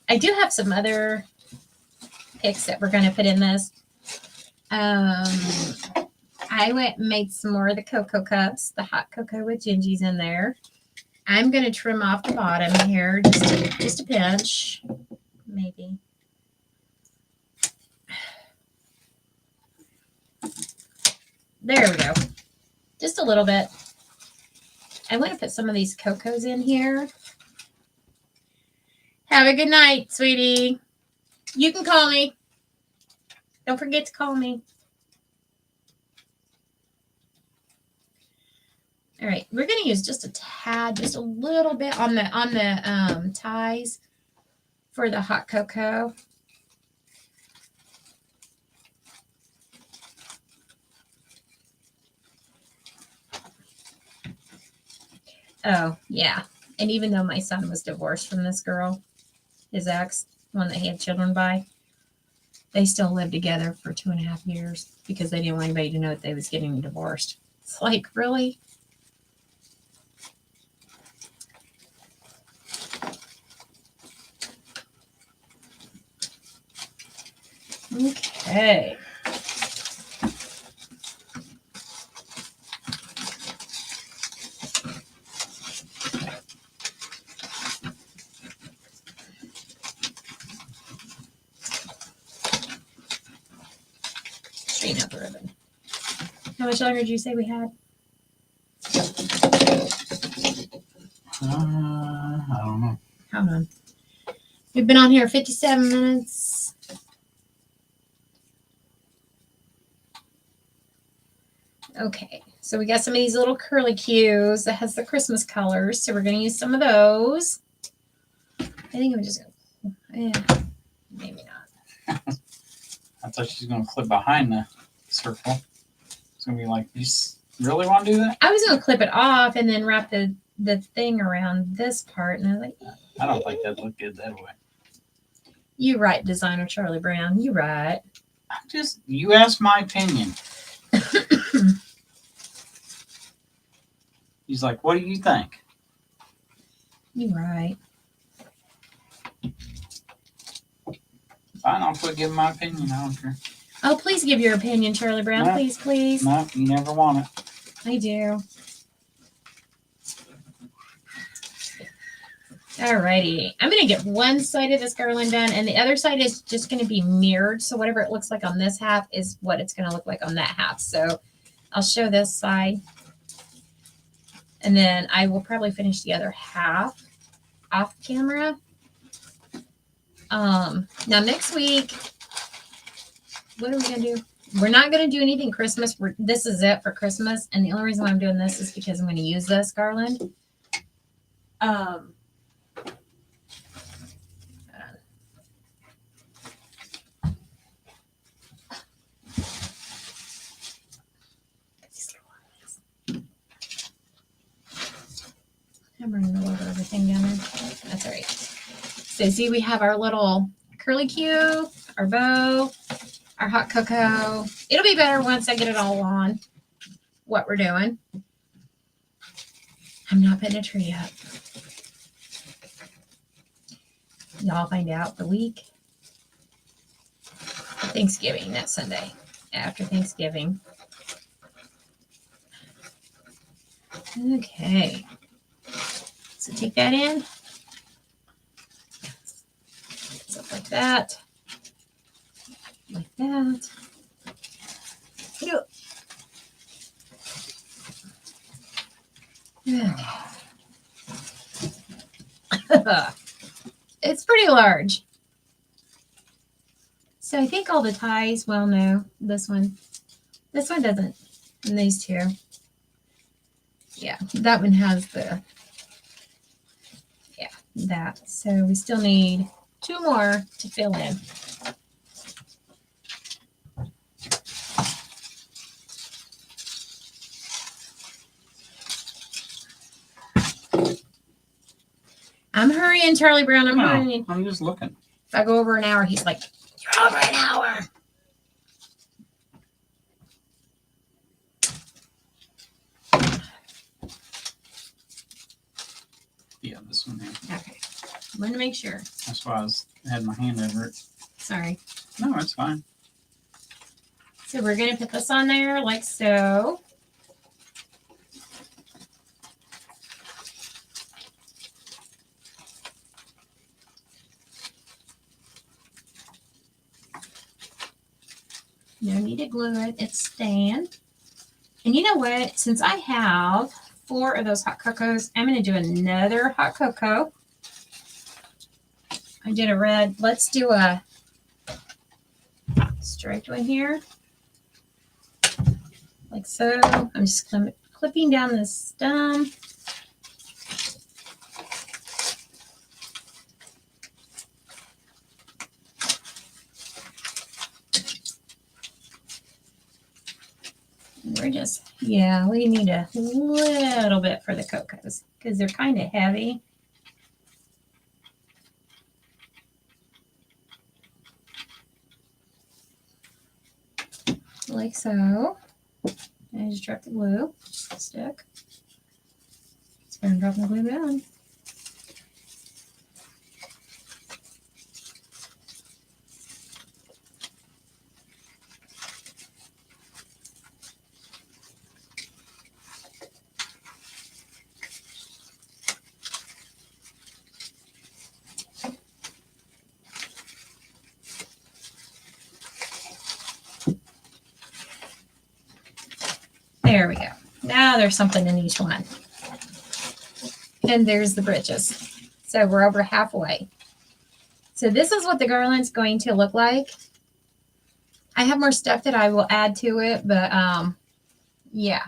I do have some other picks that we're going to put in this. I went and made some more of the cocoa cups, the hot cocoa with gingies in there. I'm going to trim off the bottom here, just a pinch, maybe. There we go. Just a little bit. I want to put some of these cocos in here. Have a good night, sweetie. You can call me. Don't forget to call me. All right, we're going to use just a tad, just a little bit on the ties for the hot cocoa. Oh, yeah. And even though my son was divorced from this girl, his ex, one that he had children by, they still lived together for 2.5 years because they didn't want anybody to know that they was getting divorced. It's like, really? Okay. Straighten up the ribbon. How much longer did you say we had? I don't know. Hold on. We've been on here 57 minutes. Okay, so we got some of these little curly cues that has the Christmas colors, so we're going to use some of those. I think I'm just going to, yeah, maybe not. I thought she was going to clip behind the circle. It's going to be like, you really want to do that? I was going to clip it off and then wrap the thing around this part, and I was like, I don't think that'd look good that way. You right, designer Charlie Brown. You right. You asked my opinion. He's like, what do you think? You right. Fine, I'll quit giving my opinion. I don't care. Oh, please give your opinion, Charlie Brown. No. Please, please. No, you never want it. I do. Alrighty. I'm going to get one side of this garland done, and the other side is just going to be mirrored. So whatever it looks like on this half is what it's going to look like on that half. So I'll show this side. And then I will probably finish the other half off camera. Now next week, what are we going to do? We're not going to do anything Christmas. This is it for Christmas. And the only reason why I'm doing this is because I'm going to use this garland. I'm running all over everything down there. That's all right. So see, we have our little curly cue, our bow, our hot cocoa. It'll be better once I get it all on what we're doing. I'm not putting a tree up. Y'all find out the week of Thanksgiving, that Sunday after Thanksgiving. Okay. So take that in. Stuff like that. Like that. Okay. It's pretty large. So I think all the ties, well, no, this one doesn't. And these two. Yeah, that one has that. So we still need 2 more to fill in. I'm hurrying, Charlie Brown. I'm hurrying. I'm just looking. If I go over an hour, he's like, "You're over an hour." Yeah, this one here. Okay. I want to make sure. That's why I had my hand over it. Sorry. No, it's fine. So we're going to put this on there like so. No need to glue it. It's staying. And you know what? Since I have 4 of those hot cocos, I'm going to do another hot cocoa. I did a red. Let's do a striped one here. Like so. I'm just clipping down this stem. We're just, yeah, we need a little bit for the cocos because they're kind of heavy. Like so. I just dropped the glue stick. It's going to drop the glue down. There we go. Now there's something in each one. And there's the bridges. So we're over halfway. So this is what the garland's going to look like. I have more stuff that I will add to it, but yeah.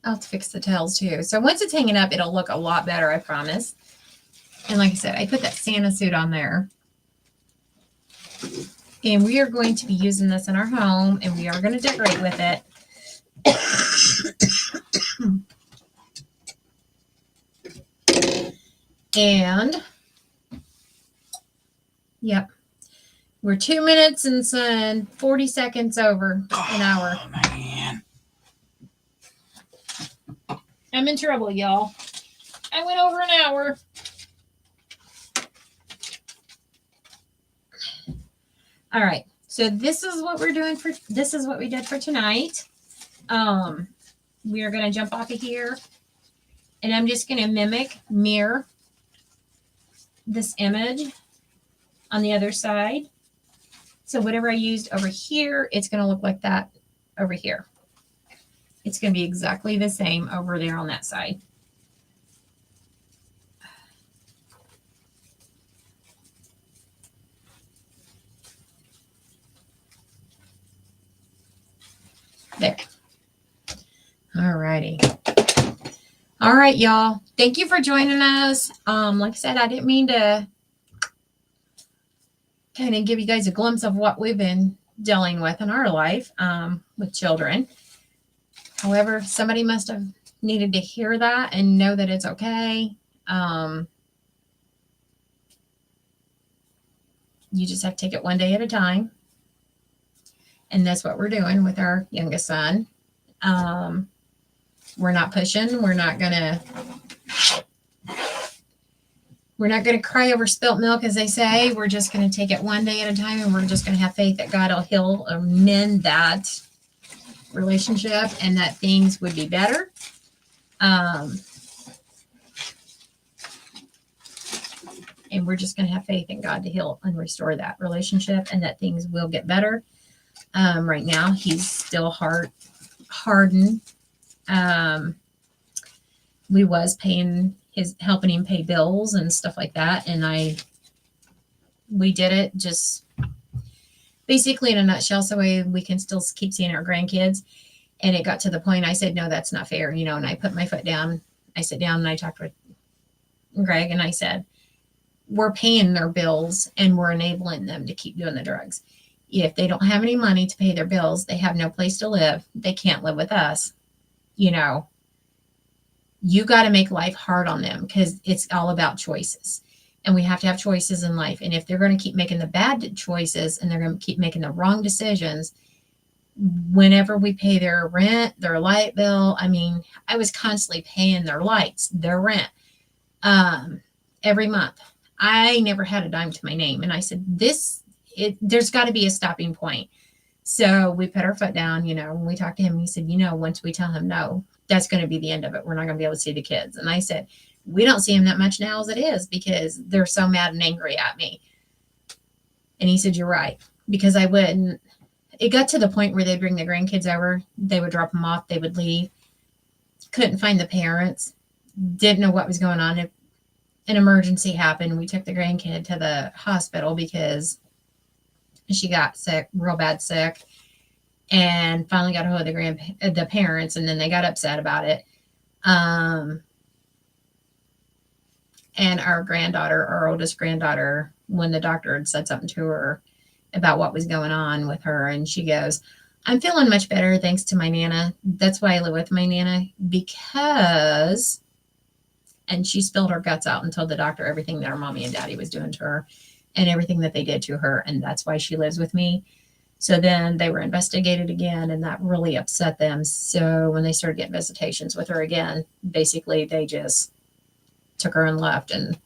I'll have to fix the tails too. So once it's hanging up, it'll look a lot better, I promise. And like I said, I put that Santa suit on there. And we are going to be using this in our home, and we are going to decorate with it. And yep, we're 2 minutes and 40 seconds over an hour. Oh, man. I'm in trouble, y'all. I went over an hour. All right, so this is what we're doing for, this is what we did for tonight. We are going to jump off of here, and I'm just going to mirror this image on the other side. So whatever I used over here, it's going to look like that over here. It's going to be exactly the same over there on that side. There. All righty. All right, y'all. Thank you for joining us. Like I said, I didn't mean to kind of give you guys a glimpse of what we've been dealing with in our life with children. However, somebody must have needed to hear that and know that it's okay. You just have to take it one day at a time. And that's what we're doing with our youngest son. We're not pushing. We're not gonna cry over spilt milk, as they say. We're just gonna take it one day at a time, and we're just gonna have faith that God will heal or mend that relationship and that things would be better. And we're just gonna have faith in God to heal and restore that relationship and that things will get better. Right now, he's still hardened. We was helping him pay bills and stuff like that. And we did it just basically in a nutshell, so we can still keep seeing our grandkids. And it got to the point I said, no, that's not fair, and I put my foot down. I sit down and I talked with Greg and I said, we're paying their bills and we're enabling them to keep doing the drugs. If they don't have any money to pay their bills, they have no place to live. They can't live with us. You got to make life hard on them because it's all about choices. And we have to have choices in life. And if they're going to keep making the bad choices and they're going to keep making the wrong decisions, whenever we pay their rent, their light bill, I was constantly paying their lights, their rent, every month. I never had a dime to my name. And I said, there's got to be a stopping point. So we put our foot down, when we talked to him, he said, once we tell him no, that's going to be the end of it. We're not going to be able to see the kids. And I said, we don't see him that much now as it is because they're so mad and angry at me. And he said, you're right. Because it got to the point where they'd bring the grandkids over. They would drop them off. They would leave. Couldn't find the parents. Didn't know what was going on. If an emergency happened, we took the grandkid to the hospital because she got sick, real bad sick, and finally got a hold of the parents, and then they got upset about it. And our oldest granddaughter, when the doctor had said something to her about what was going on with her, and she goes, I'm feeling much better thanks to my Nana. That's why I live with my Nana, because, and she spilled her guts out and told the doctor everything that her mommy and daddy was doing to her and everything that they did to her, and that's why she lives with me. So then they were investigated again, and that really upset them. So when they started getting visitations with her again, basically they just took her and left, and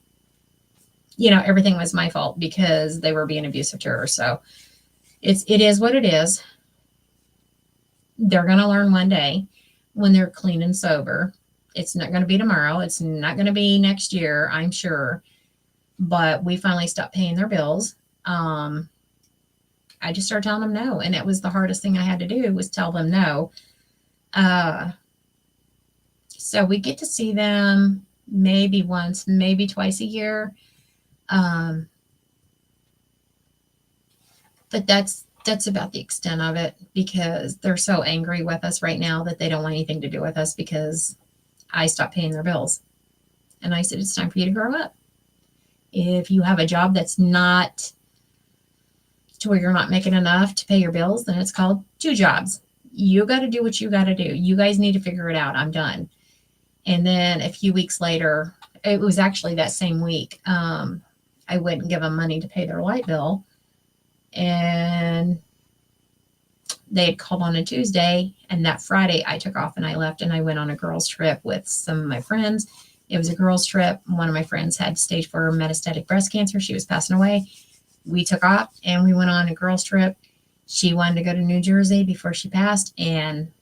everything was my fault because they were being abusive to her. So it is what it is. They're going to learn one day when they're clean and sober. It's not going to be tomorrow. It's not going to be next year, I'm sure. But we finally stopped paying their bills. I just started telling them no. And it was the hardest thing I had to do was tell them no. So we get to see them maybe once, maybe twice a year. But that's about the extent of it because they're so angry with us right now that they don't want anything to do with us because I stopped paying their bills. And I said, it's time for you to grow up. If you have a job that's not to where you're not making enough to pay your bills, then it's called two jobs. You got to do what you got to do. You guys need to figure it out. I'm done. And then a few weeks later, it was actually that same week, I wouldn't give them money to pay their light bill. And they had called on a Tuesday, and that Friday I took off and I left and I went on a girls' trip with some of my friends. It was a girls' trip. One of my friends had stage 4 metastatic breast cancer. She was passing away. We took off and we went on a girls' trip. She wanted to go to New Jersey before she passed, and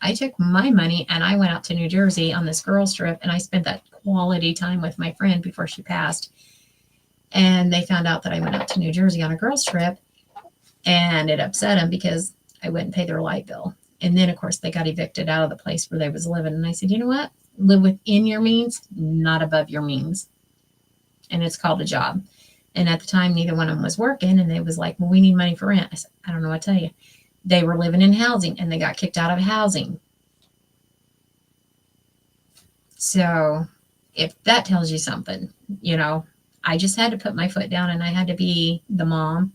I took my money and I went out to New Jersey on this girls' trip, and I spent that quality time with my friend before she passed. And they found out that I went out to New Jersey on a girls' trip, and it upset them because I wouldn't pay their light bill. And then, of course, they got evicted out of the place where they was living. And I said, you know what? Live within your means, not above your means. And it's called a job. And at the time, neither one of them was working. And they was like, well, we need money for rent. I said, I don't know what to tell you. They were living in housing, and they got kicked out of housing. So if that tells you something, I just had to put my foot down, and I had to be the mom,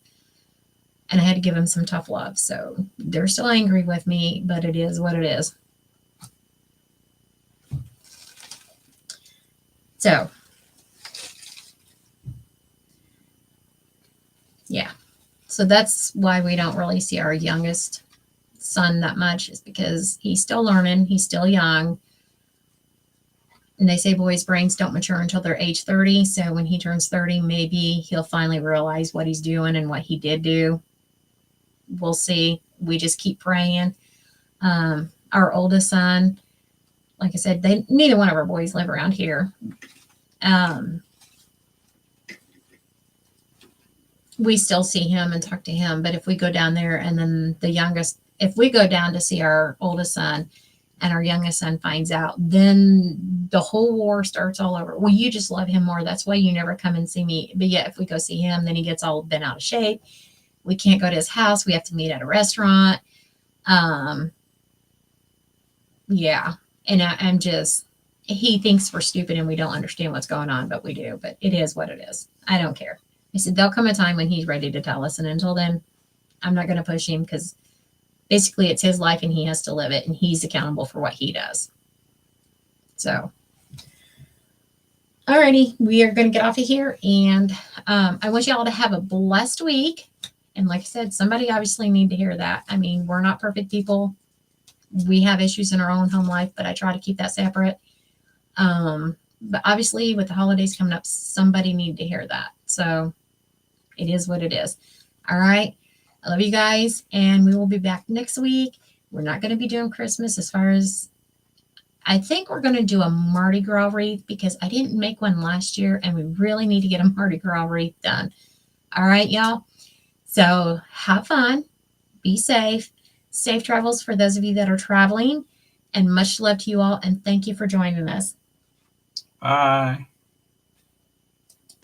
and I had to give them some tough love. So they're still angry with me, but it is what it is. So, yeah. So that's why we don't really see our youngest son that much, is because he's still learning. He's still young. And they say boys' brains don't mature until they're age 30. So when he turns 30, maybe he'll finally realize what he's doing and what he did do. We'll see. We just keep praying. Our oldest son, like I said, neither one of our boys live around here. We still see him and talk to him. But if we go down there and then if we go down to see our oldest son, and our youngest son finds out, then the whole war starts all over. Well, you just love him more. That's why you never come and see me. But yet, if we go see him, then he gets all bent out of shape. We can't go to his house. We have to meet at a restaurant. Yeah. And I'm just, he thinks we're stupid and we don't understand what's going on, but we do. But it is what it is. I don't care. I said, there'll come a time when he's ready to tell us. And until then, I'm not going to push him because basically it's his life and he has to live it and he's accountable for what he does. So, alrighty, we are going to get off of here. And I want you all to have a blessed week. And like I said, somebody obviously need to hear that. I mean, we're not perfect people. We have issues in our own home life, but I try to keep that separate. But obviously with the holidays coming up, somebody need to hear that. So it is what it is. All right. I love you guys. And we will be back next week. We're not going to be doing Christmas as far as, I think we're going to do a Mardi Gras wreath because I didn't make one last year and we really need to get a Mardi Gras wreath done. All right, y'all. So have fun. Be safe. Safe travels for those of you that are traveling. And much love to you all. And thank you for joining us. Bye.